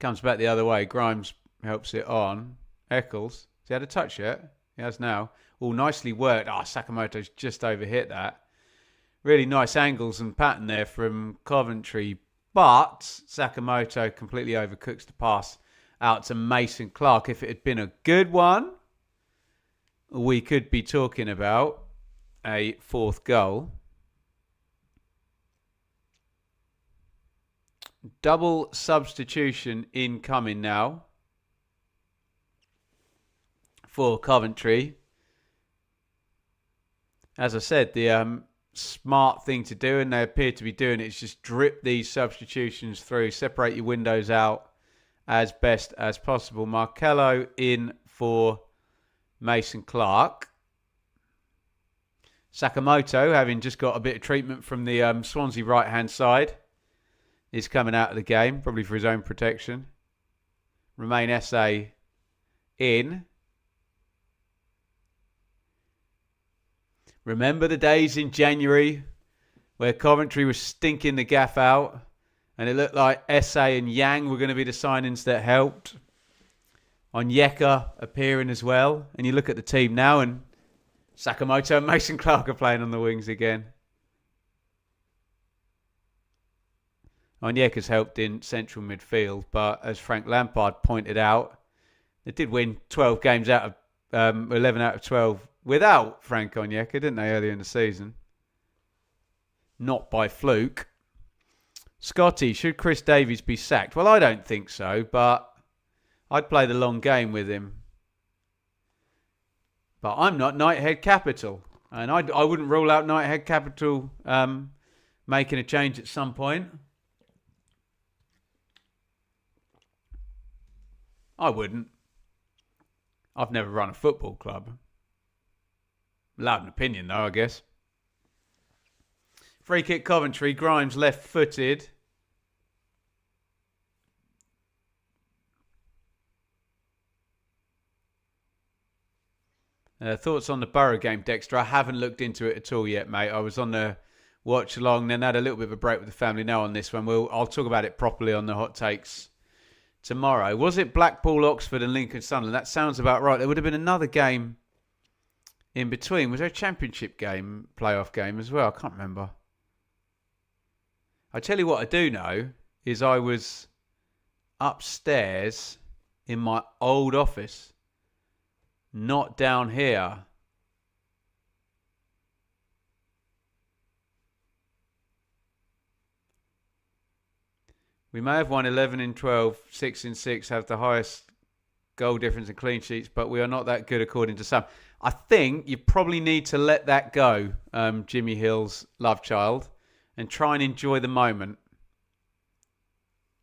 comes back the other way. Grimes helps it on. Eccles. Has he had a touch yet? He has now. All nicely worked. Sakamoto's just overhit that. Really nice angles and pattern there from Coventry. But Sakamoto completely overcooks the pass out to Mason Clark. If it had been a good one, we could be talking about a fourth goal. Double substitution incoming now for Coventry. As I said, the smart thing to do, and they appear to be doing it, is just drip these substitutions through, separate your windows out as best as possible. Marcello in for Mason Clark. Sakamoto, having just got a bit of treatment from the Swansea right-hand side, is coming out of the game, probably for his own protection. Romain Esse in. Remember the days in January where Coventry was stinking the gaff out and it looked like Esse and Yang were going to be the signings that helped? Onyeka appearing as well. And you look at the team now and Sakamoto and Mason Clark are playing on the wings again. Onyeka's helped in central midfield, but as Frank Lampard pointed out, they did win 12 games out of 11 out of 12 without Frank Onyeka, didn't they, earlier in the season? Not by fluke. Scotty, should Chris Davies be sacked? Well, I don't think so, but I'd play the long game with him. But I'm not Knighthead Capital, and I wouldn't rule out Knighthead Capital making a change at some point. I wouldn't. I've never run a football club. Allowed an opinion, though, I guess. Free kick Coventry. Grimes left-footed. Thoughts on the Borough game, Dexter? I haven't looked into it at all yet, mate. I was on the watch along, then had a little bit of a break with the family. Now on this one, I'll talk about it properly on the hot takes tomorrow. Was it Blackpool, Oxford and Lincoln Sunderland? That sounds about right. There would have been another game in between. Was there a championship game, playoff game as well? I can't remember. I tell you what I do know is I was upstairs in my old office, not down here. We may have won 11 in 12, 6 in 6, have the highest goal difference and clean sheets, but we are not that good according to some. I think you probably need to let that go, Jimmy Hill's love child, and try and enjoy the moment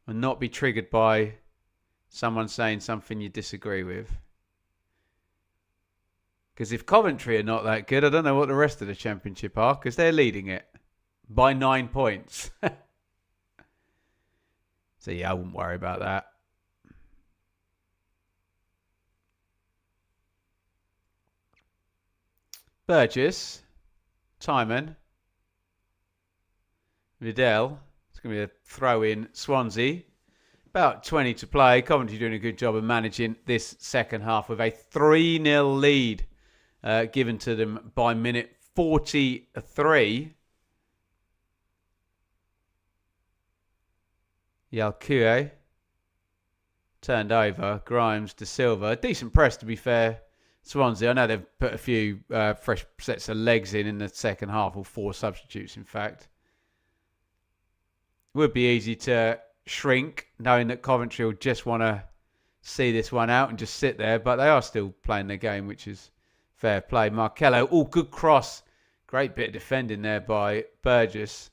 and not be triggered by someone saying something you disagree with. Because if Coventry are not that good, I don't know what the rest of the Championship are, because they're leading it by 9 points. So yeah, I wouldn't worry about that. Burgess, Timon, Vidal. It's going to be a throw in. Swansea. About 20 to play. Coventry doing a good job of managing this second half with a 3-0 lead given to them by minute 43. Yalkue turned over. Grimes, De Silva. Decent press, to be fair. Swansea, I know they've put a few fresh sets of legs in the second half, or 4 substitutes, in fact. Would be easy to shrink, knowing that Coventry will just want to see this one out and just sit there, but they are still playing their game, which is fair play. Marcello, good cross. Great bit of defending there by Burgess.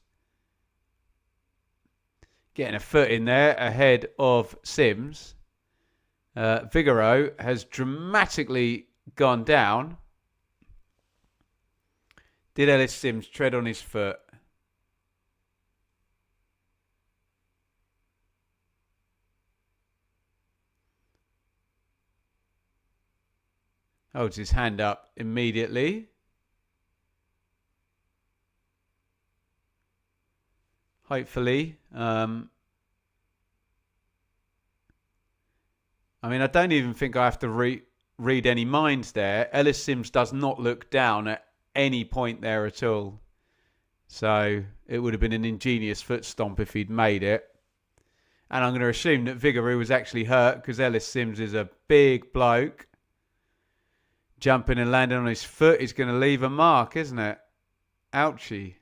Getting a foot in there ahead of Sims. Vigoro has dramatically gone down. Did Ellis Sims tread on his foot? Holds his hand up immediately. Hopefully. I mean, I don't even think I have to read any minds there. Ellis Sims does not look down at any point there at all. So it would have been an ingenious foot stomp if he'd made it. And I'm going to assume that Vigouroux was actually hurt because Ellis Sims is a big bloke. Jumping and landing on his foot is going to leave a mark, isn't it? Ouchie.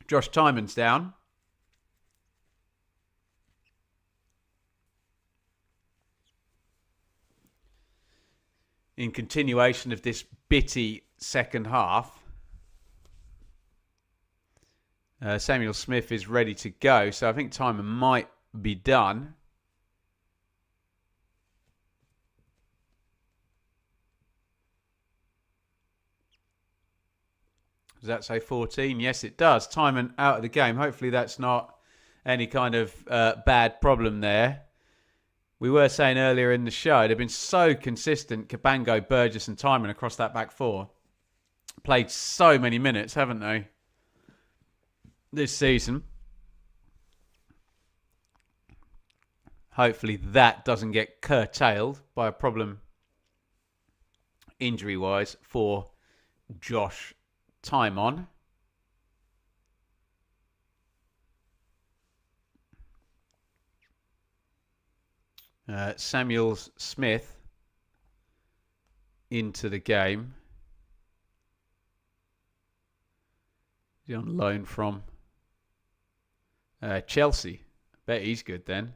Josh Tymon's down. In continuation of this bitty second half, Samuel Smith is ready to go. So I think Timon might be done. Does that say 14? Yes, it does. Timon out of the game. Hopefully that's not any kind of bad problem there. We were saying earlier in the show, they've been so consistent, Cabango, Burgess and Timon across that back four. Played so many minutes, haven't they, this season? Hopefully that doesn't get curtailed by a problem injury-wise for Josh Timon. Samuel Smith into the game. He's on loan from Chelsea. I bet he's good then.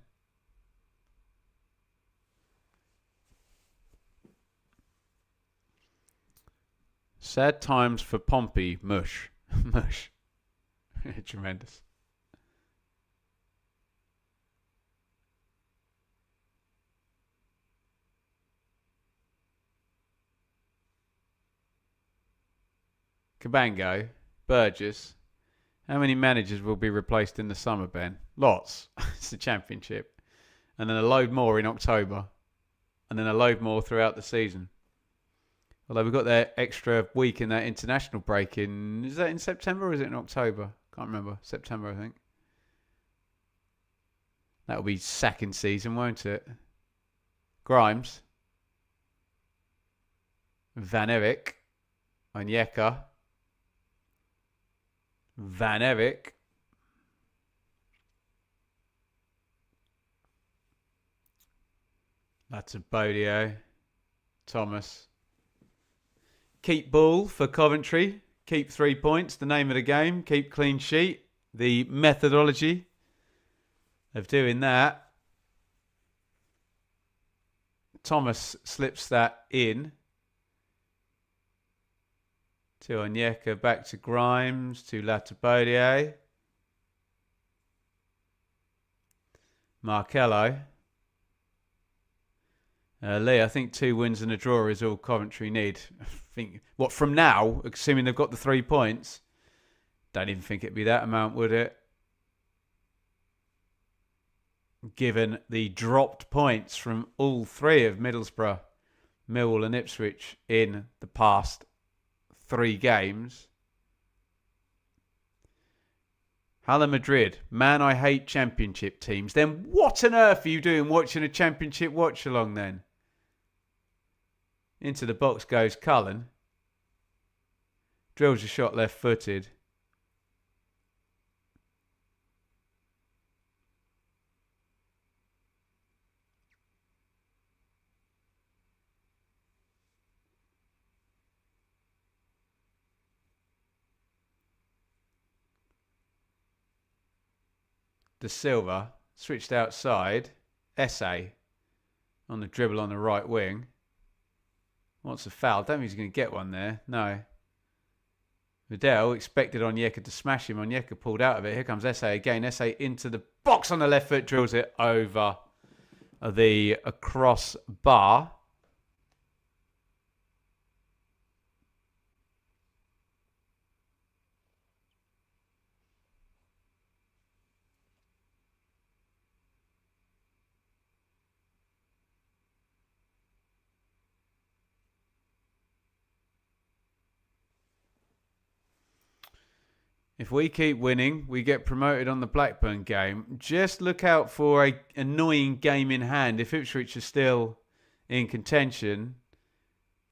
Sad times for Pompey. Mush. Mush. Tremendous. Cabango, Burgess. How many managers will be replaced in the summer, Ben? Lots. It's the Championship. And then a load more in October. And then a load more throughout the season. Although we've got that extra week in that international break in... Is that in September or is it in October? Can't remember. September, I think. That'll be second season, won't it? Grimes. Van Eyck. Onyeka. Van Eyck. That's a Bodio. Thomas. Keep ball for Coventry. Keep 3 points. The name of the game. Keep clean sheet. The methodology of doing that. Thomas slips that in. To Onyeka, back to Grimes, to Latabodier. Markello. Lee, I think 2 wins and a draw is all Coventry need. I think, what, from now, assuming they've got the 3 points? Don't even think it'd be that amount, would it? Given the dropped points from all 3 of Middlesbrough, Millwall and Ipswich in the past 3 games. Hala Madrid. Man, I hate Championship teams. Then what on earth are you doing watching a Championship watch-along then? Into the box goes Cullen. Drills a shot left-footed. De Silva switched outside. Essay on the dribble on the right wing. Wants a foul. Don't think he's going to get one there. No. Vidal expected Onyeka to smash him. Onyeka pulled out of it. Here comes Essay again. Essay into the box on the left foot. Drills it over the cross bar. If we keep winning, we get promoted on the Blackburn game. Just look out for a annoying game in hand. If Ipswich are still in contention,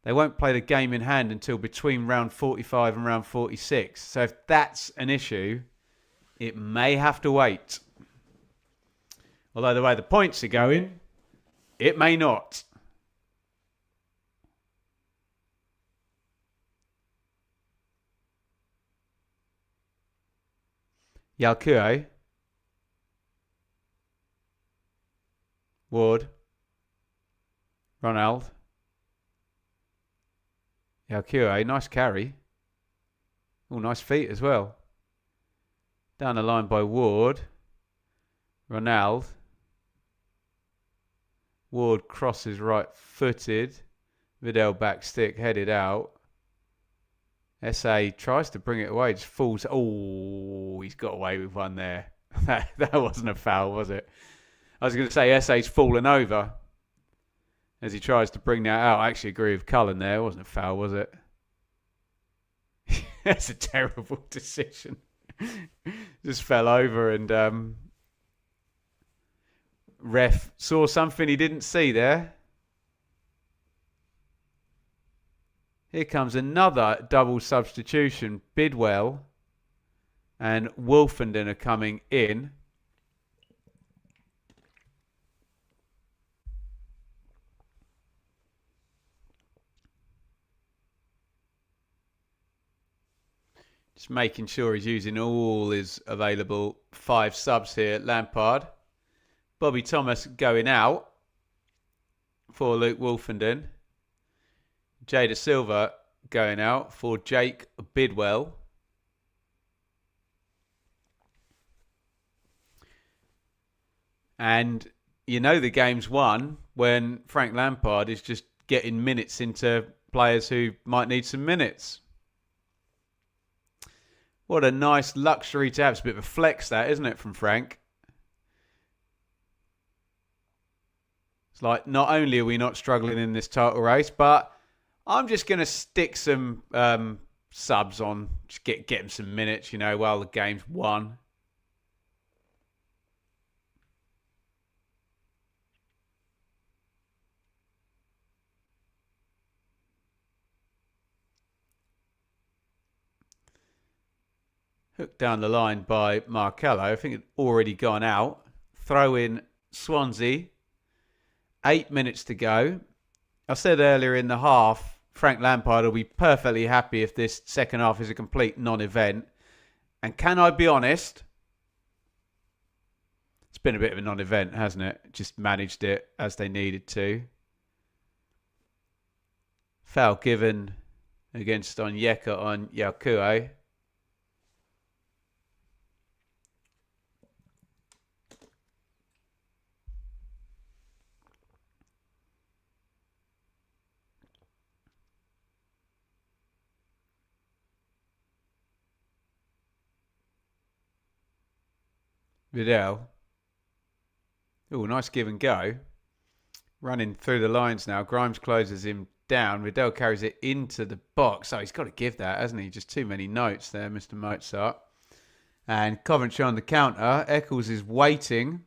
they won't play the game in hand until between round 45 and round 46. So if that's an issue, it may have to wait. Although the way the points are going, it may not. Yalkue. Ward. Ronald. Yalkue. Nice carry. Oh, nice feet as well. Down the line by Ward. Ronald. Ward crosses right-footed. Vidal back stick, headed out. SA tries to bring it away, just falls. Oh, he's got away with one there. That wasn't a foul, was it? I was going to say SA's fallen over as he tries to bring that out. I actually agree with Cullen there. It wasn't a foul, was it? That's a terrible decision. Just fell over and ref saw something he didn't see there. Here comes another double substitution. Bidwell and Wolfenden are coming in. Just making sure he's using all his available 5 subs here. Lampard. Bobby Thomas going out for Luke Wolfenden. Jada Silva going out for Jake Bidwell. And you know the game's won when Frank Lampard is just getting minutes into players who might need some minutes. What a nice luxury to have. It's a bit of a flex that, isn't it, from Frank? It's like, not only are we not struggling in this title race, but I'm just going to stick some subs on, just get them some minutes, while the game's won. Hooked down the line by Markello. I think it's already gone out. Throw in Swansea. 8 minutes to go. I said earlier in the half, Frank Lampard will be perfectly happy if this second half is a complete non-event. And can I be honest? It's been a bit of a non-event, hasn't it? Just managed it as they needed to. Foul given against Onyeka on Yalkue. Vidal. Oh, nice give and go. Running through the lines now. Grimes closes him down. Vidal carries it into the box. Oh, he's got to give that, hasn't he? Just too many notes there, Mr. Mozart. And Coventry on the counter. Eccles is waiting.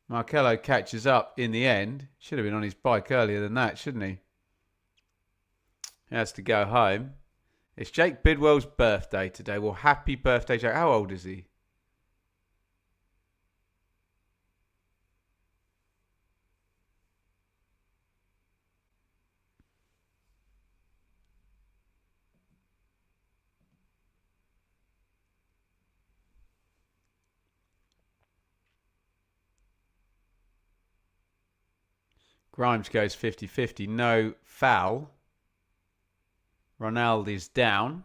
Markello catches up in the end. Should have been on his bike earlier than that, shouldn't he? He has to go home. It's Jake Bidwell's birthday today. Well, happy birthday, Jake. How old is he? Grimes goes 50-50. No foul. Ronald is down.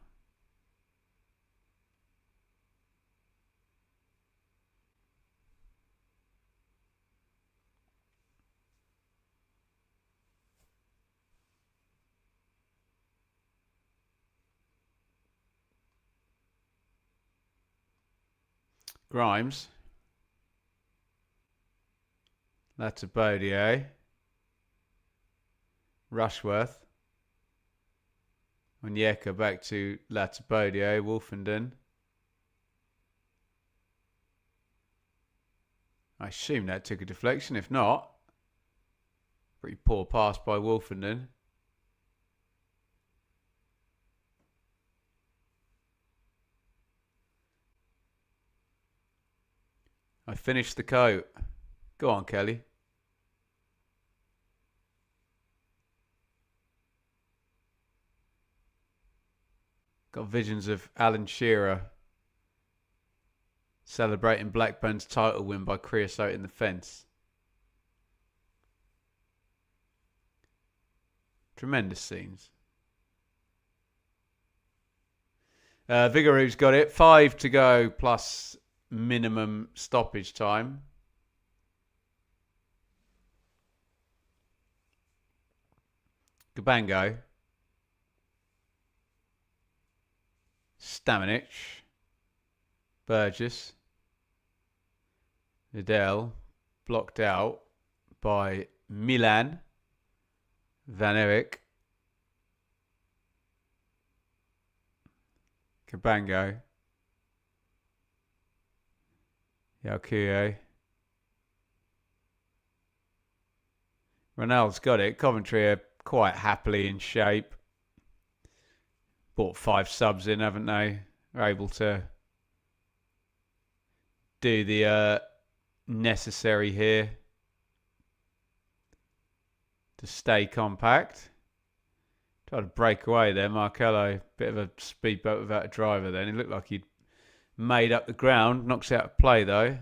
Grimes. That's a Bodier. Rushworth. Onyeka back to Latibodio, Wolfenden. I assume that took a deflection. If not, pretty poor pass by Wolfenden. I finished the coat. Go on, Kelly. Got visions of Alan Shearer celebrating Blackburn's title win by creosoting the fence. Tremendous scenes. Vigouroux's got it. 5 to go plus minimum stoppage time. Gabango. Stamenic. Burgess. Vidal. Blocked out by Milan. Van Eyck. Cabango. Yaukuye. Ronaldo's got it. Coventry are quite happily in shape. Bought 5 subs in, haven't they? They're able to do the necessary here to stay compact. Tried to break away there, Marcello. Bit of a speedboat without a driver then. It looked like he'd made up the ground. Knocks out of play though.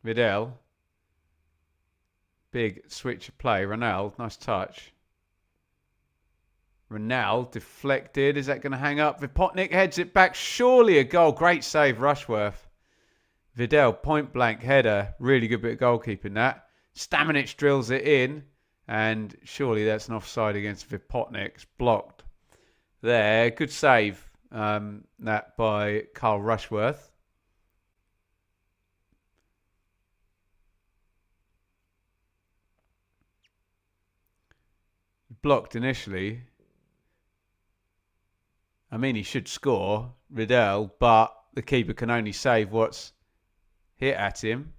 Vidal. Big switch of play. Ronaldo, nice touch. Ronaldo deflected. Is that going to hang up? Vipotnik heads it back. Surely a goal. Great save, Rushworth. Vidal, point blank header. Really good bit of goalkeeping that. Stamenic drills it in. And surely that's an offside against Vipotnik. It's blocked there. Good save that by Carl Rushworth. Blocked initially. I mean, he should score, Vidal, but the keeper can only save what's hit at him.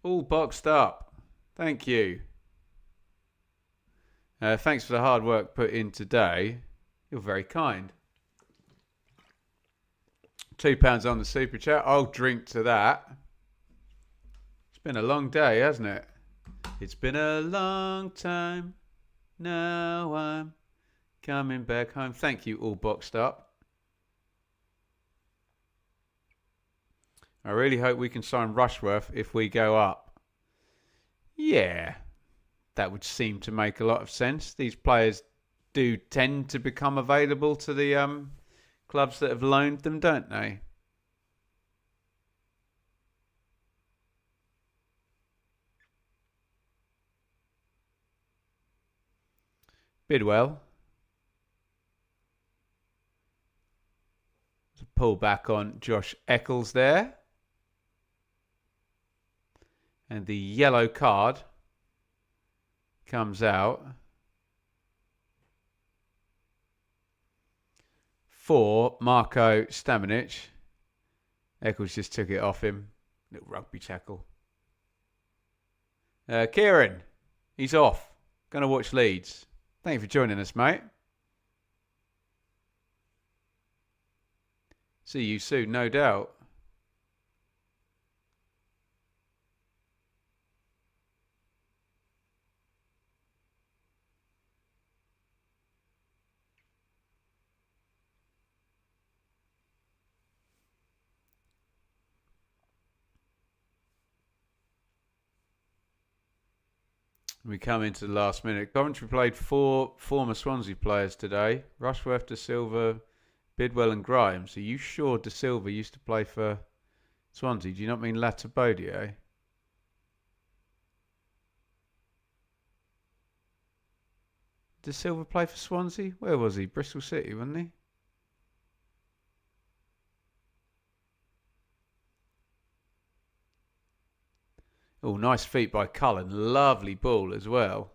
All boxed up. Thank you. Thanks for the hard work put in today. You're very kind. £2 on the super chat. I'll drink to that. It's been a long day, hasn't it? It's been a long time. Now I'm coming back home. Thank you, all boxed up. I really hope we can sign Rushworth if we go up. Yeah, that would seem to make a lot of sense. These players do tend to become available to the clubs that have loaned them, don't they? Bidwell. Pull back on Josh Eccles there. And the yellow card comes out for Marco Stamenic. Eccles just took it off him. Little rugby tackle. Kieran, he's off. Going to watch Leeds. Thank you for joining us, mate. See you soon, no doubt. We come into the last minute. Coventry played 4 former Swansea players today. Rushworth, De Silva, Bidwell and Grimes. Are you sure De Silva used to play for Swansea? Do you not mean Latibodio? De Silva play for Swansea? Where was he? Bristol City, wasn't he? Oh, nice feet by Cullen. Lovely ball as well.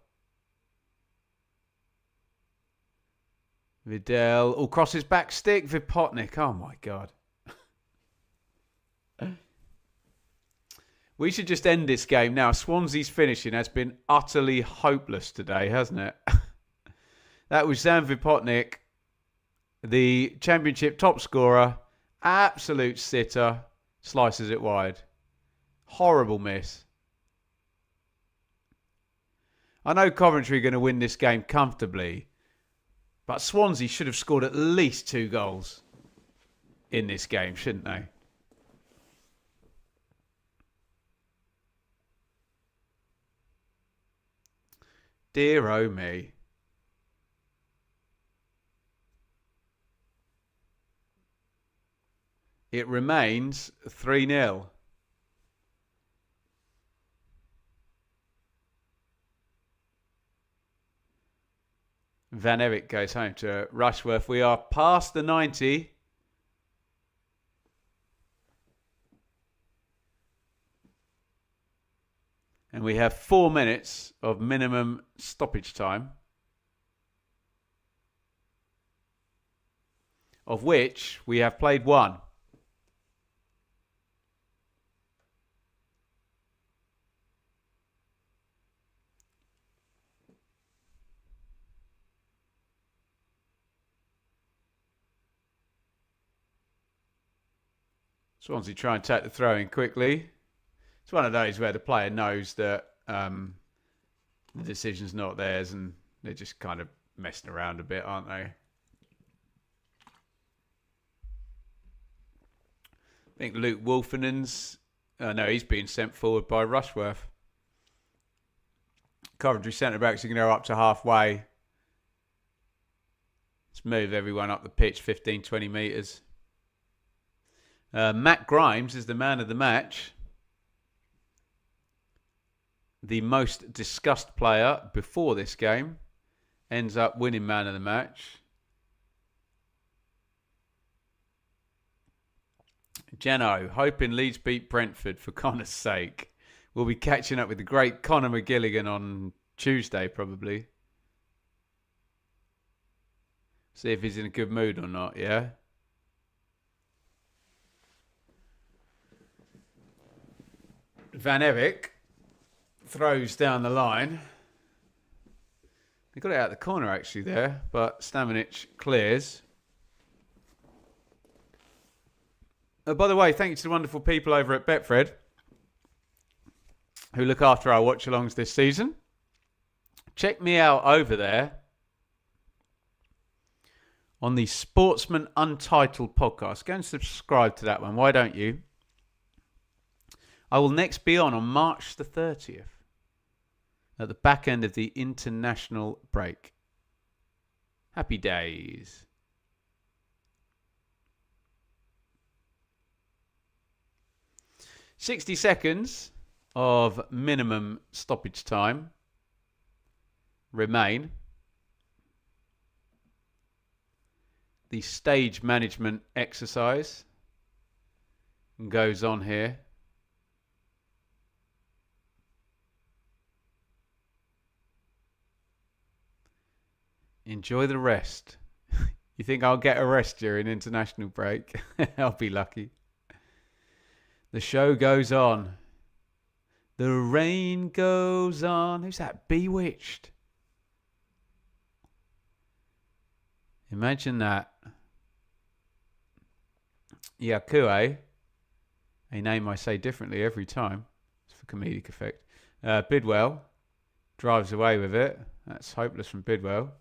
Vidal. Oh, crosses back stick. Vipotnik. Oh, my God. We should just end this game now. Swansea's finishing has been utterly hopeless today, hasn't it? That was Sam Vipotnik, the Championship top scorer. Absolute sitter. Slices it wide. Horrible miss. I know Coventry are going to win this game comfortably, but Swansea should have scored at least 2 goals in this game, shouldn't they? Dear oh me. It remains 3-0. Van Eyck goes home to Rushworth. We are past the 90. And we have 4 minutes of minimum stoppage time, of which we have played 1. Swansea try and take the throw in quickly. It's one of those where the player knows that the decision's not theirs and they're just kind of messing around a bit, aren't they? I think Luke Wolfenen's... no, he's being sent forward by Rushworth. Coventry centre-backs are going to go up to halfway. Let's move everyone up the pitch 15, 20 metres. Matt Grimes is the man of the match. The most discussed player before this game ends up winning man of the match. Jeno, hoping Leeds beat Brentford for Connor's sake. We'll be catching up with the great Connor McGilligan on Tuesday, probably. See if he's in a good mood or not, yeah? Van Eyck throws down the line. They got it out the corner actually there, but Stamanic clears. By the way, thank you to the wonderful people over at Betfred who look after our watch-alongs this season. Check me out over there on the Sportsman Untitled podcast. Go and subscribe to that one. Why don't you? I will next be on March the 30th at the back end of the international break. Happy days. "60 seconds of minimum stoppage time remain. The stage management exercise goes on here. Enjoy the rest. You think I'll get a rest during international break? I'll be lucky. The show goes on. The rain goes on. Who's that? Bewitched. Imagine that. Yakue, a name I say differently every time. It's for comedic effect. Bidwell drives away with it. That's hopeless from Bidwell.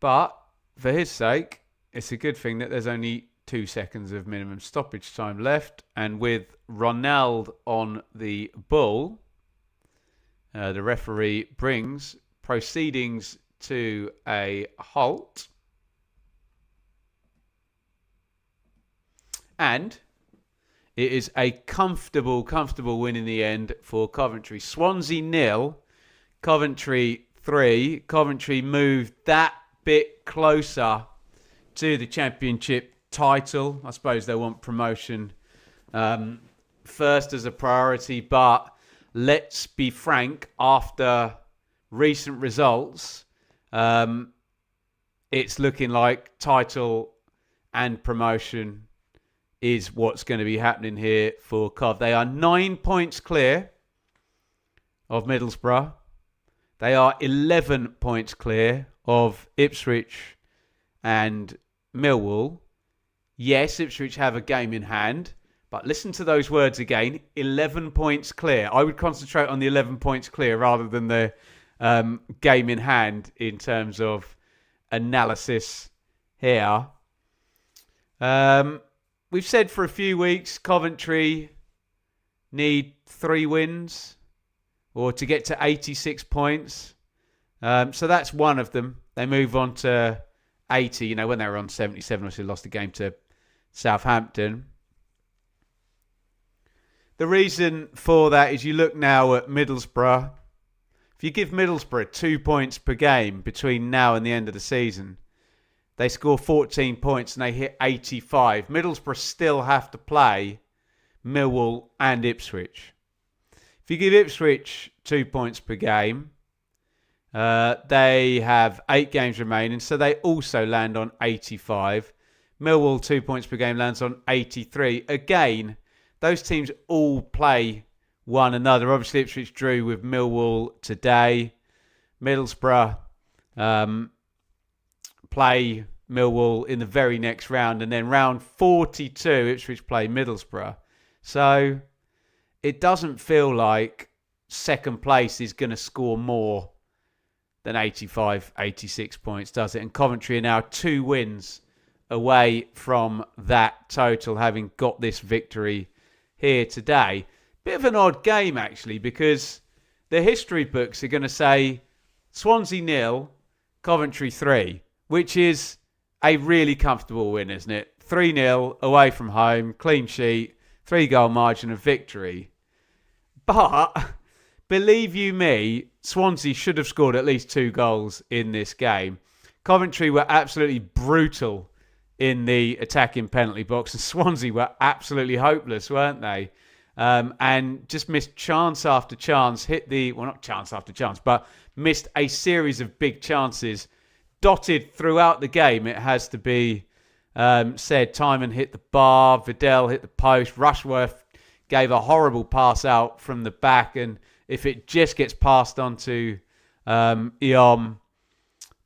But for his sake, it's a good thing that there's only 2 seconds of minimum stoppage time left. And with Ronald on the ball, The referee brings proceedings to a halt. And it is a comfortable win in the end for Coventry. Swansea 0, Coventry 3. Coventry moved that bit closer to the Championship title. I suppose they want promotion first as a priority, but let's be frank, after recent results, it's looking like title and promotion is what's going to be happening here for Cov. They are 9 points clear of Middlesbrough. They are 11 points clear of Ipswich and Millwall. Yes, Ipswich have a game in hand, but listen to those words again. 11 points clear. I would concentrate on the 11 points clear rather than the game in hand in terms of analysis here. We've said for a few weeks Coventry need 3 wins or to get to 86 points. So that's one of them. They move on to 80. You know, when they were on 77, obviously lost the game to Southampton. The reason for that is you look now at Middlesbrough. If you give Middlesbrough 2 points per game between now and the end of the season, they score 14 points and they hit 85. Middlesbrough still have to play Millwall and Ipswich. If you give Ipswich 2 points per game, they have 8 games remaining, so they also land on 85. Millwall 2 points per game lands on 83. Again, those teams all play one another. Obviously, Ipswich drew with Millwall today. Middlesbrough play Millwall in the very next round, and then round 42 Ipswich play Middlesbrough. So it doesn't feel like second place is going to score more than 85, 86 points, does it? And Coventry are now 2 wins away from that total, having got this victory here today. Bit of an odd game, actually, because the history books are going to say Swansea 0, Coventry 3, which is a really comfortable win, isn't it? 3-0 away from home, clean sheet, 3-goal margin of victory. But believe you me, Swansea should have scored at least 2 goals in this game. Coventry were absolutely brutal in the attacking penalty box, and Swansea were absolutely hopeless, weren't they? And just missed chance after chance, not chance after chance, but missed a series of big chances dotted throughout the game, it has to be said. Timon hit the bar, Vidal hit the post, Rushworth gave a horrible pass out from the back, and if it just gets passed on to Iom,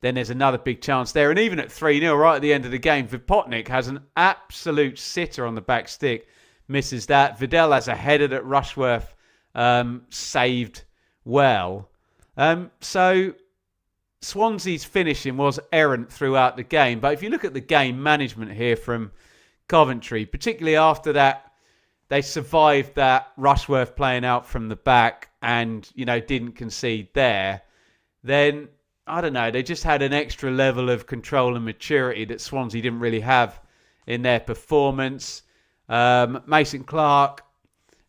then there's another big chance there. And even at 3-0, right at the end of the game, Vipotnik has an absolute sitter on the back stick, misses that. Vidal has a header that Rushworth saved well. So Swansea's finishing was errant throughout the game. But if you look at the game management here from Coventry, particularly after that, they survived that Rushworth playing out from the back and, didn't concede there. Then, I don't know, they just had an extra level of control and maturity that Swansea didn't really have in their performance. Mason Clark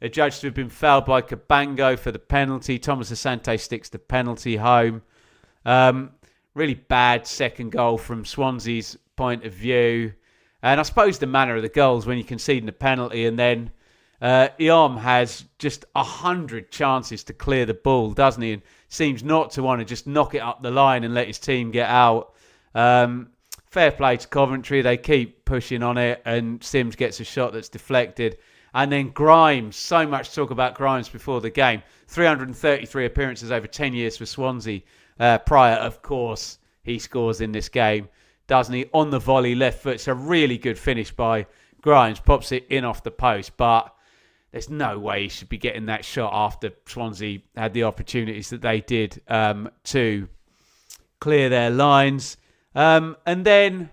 adjudged to have been fouled by Cabango for the penalty. Thomas Asante sticks the penalty home. Really bad second goal from Swansea's point of view. And I suppose the manner of the goals when you concede the penalty and then Iom has just 100 chances to clear the ball, doesn't he? And seems not to want to just knock it up the line and let his team get out. Fair play to Coventry. They keep pushing on it and Sims gets a shot that's deflected. And then Grimes, so much talk about Grimes before the game. 333 appearances over 10 years for Swansea. Prior, of course, he scores in this game, doesn't he? On the volley, left foot. It's a really good finish by Grimes. Pops it in off the post. But there's no way he should be getting that shot after Swansea had the opportunities that they did to clear their lines. And then,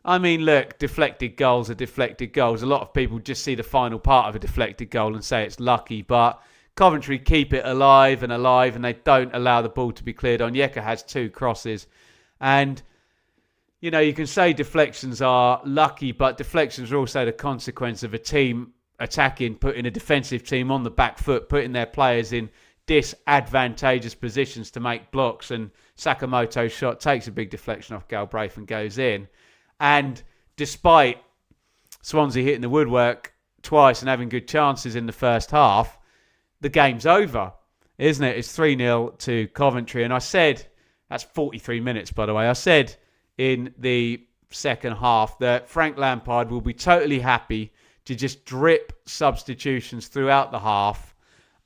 look, deflected goals are deflected goals. A lot of people just see the final part of a deflected goal and say it's lucky. But Coventry keep it alive, and they don't allow the ball to be cleared on. Yeka has 2 crosses. And, you know, you can say deflections are lucky, but deflections are also the consequence of a team attacking, putting a defensive team on the back foot, putting their players in disadvantageous positions to make blocks. And Sakamoto's shot takes a big deflection off Galbraith and goes in. And despite Swansea hitting the woodwork twice and having good chances in the first half, the game's over, isn't it? It's 3-0 to Coventry. And I said, that's 43 minutes, by the way. I said in the second half that Frank Lampard will be totally happy to just drip substitutions throughout the half,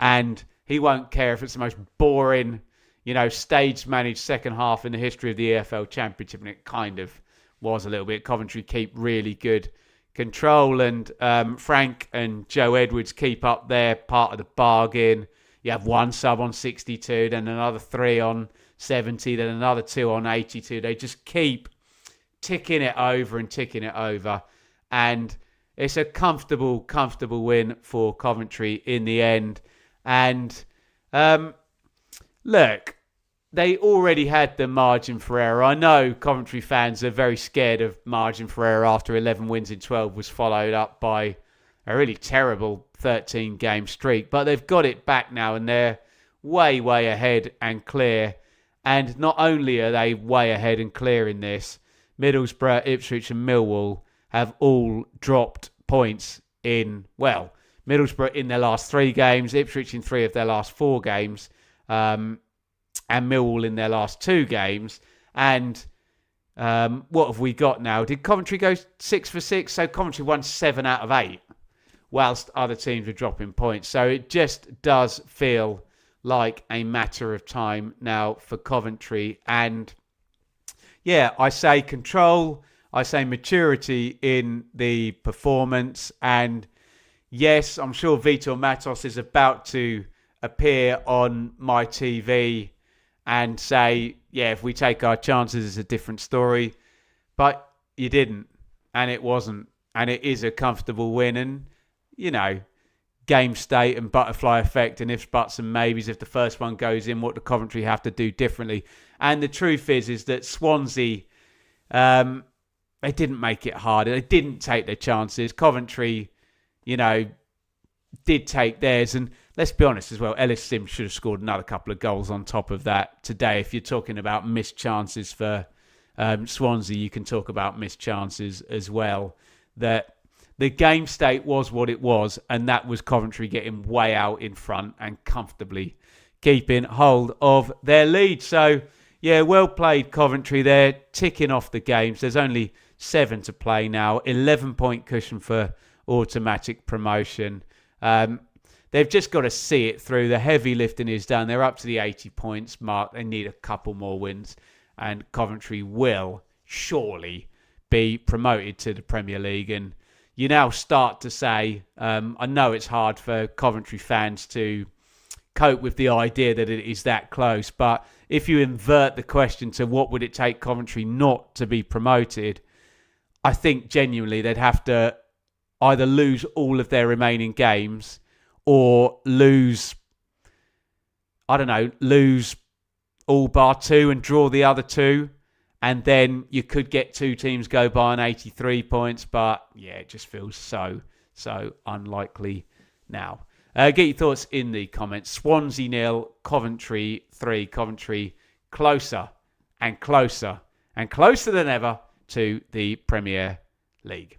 and he won't care if it's the most boring, you know, stage-managed second half in the history of the EFL Championship, and it kind of was a little bit. Coventry keep really good control, and Frank and Joe Edwards keep up their part of the bargain. You have 1 sub on 62, then another 3 on 70, then another 2 on 82. They just keep ticking it over and ticking it over, and it's a comfortable win for Coventry in the end. And look, they already had the margin for error. I know Coventry fans are very scared of margin for error after 11 wins in 12 was followed up by a really terrible 13-game streak. But they've got it back now, and they're way ahead and clear. And not only are they way ahead and clear in this, Middlesbrough, Ipswich and Millwall have all dropped points in, well, Middlesbrough in their last 3 games, Ipswich in 3 of their last 4 games, and Millwall in their last 2 games. And what have we got now? Did Coventry go 6 for 6? So Coventry won 7 out of 8, whilst other teams were dropping points. So it just does feel like a matter of time now for Coventry. And yeah, I say control, I say maturity in the performance. And yes, I'm sure Vitor Matos is about to appear on my TV and say, yeah, if we take our chances, it's a different story. But you didn't, and it wasn't. And it is a comfortable win. And, you know, game state and butterfly effect and ifs, buts and maybes. If the first one goes in, what do Coventry have to do differently? And the truth is that Swansea, they didn't make it harder. They didn't take their chances. Coventry, you know, did take theirs. And let's be honest as well, Ellis Sims should have scored another couple of goals on top of that today. If you're talking about missed chances for Swansea, you can talk about missed chances as well. That the game state was what it was, and that was Coventry getting way out in front and comfortably keeping hold of their lead. So, yeah, well played, Coventry. They're ticking off the games. There's only 7 to play now. 11-point cushion for automatic promotion. They've just got to see it through. The heavy lifting is done. They're up to the 80 points mark. They need a couple more wins, and Coventry will surely be promoted to the Premier League. And you now start to say, I know it's hard for Coventry fans to cope with the idea that it is that close, but if you invert the question to what would it take Coventry not to be promoted, I think genuinely they'd have to either lose all of their remaining games or lose all bar 2 and draw the other 2. And then you could get 2 teams go by on 83 points. But yeah, it just feels so unlikely now. Get your thoughts in the comments. Swansea 0, Coventry 3. Coventry closer and closer and closer than ever to the Premier League.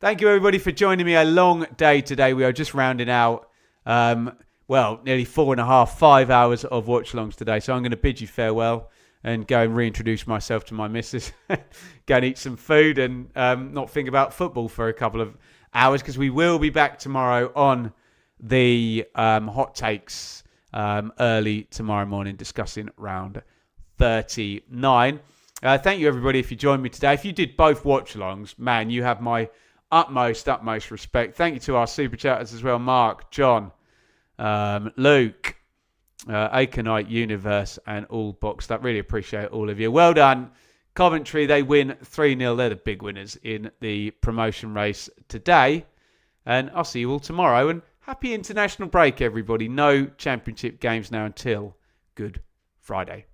Thank you, everybody, for joining me. A long day today. We are just rounding out, nearly 5 hours of watch-alongs today. So I'm going to bid you farewell and go and reintroduce myself to my missus. Go and eat some food and not think about football for a couple of hours, because we will be back tomorrow on the hot takes early tomorrow morning, discussing round 39. Thank you, everybody, if you joined me today. If you did both watch-alongs, man, you have my utmost respect. Thank you to our super chatters as well, Mark, John, Luke, Aconite Universe, and all boxed up. Really appreciate all of you. Well done, Coventry. They win 3-0. They're the big winners in the promotion race today. And I'll see you all tomorrow, and Happy international break, everybody. No Championship games now until Good Friday.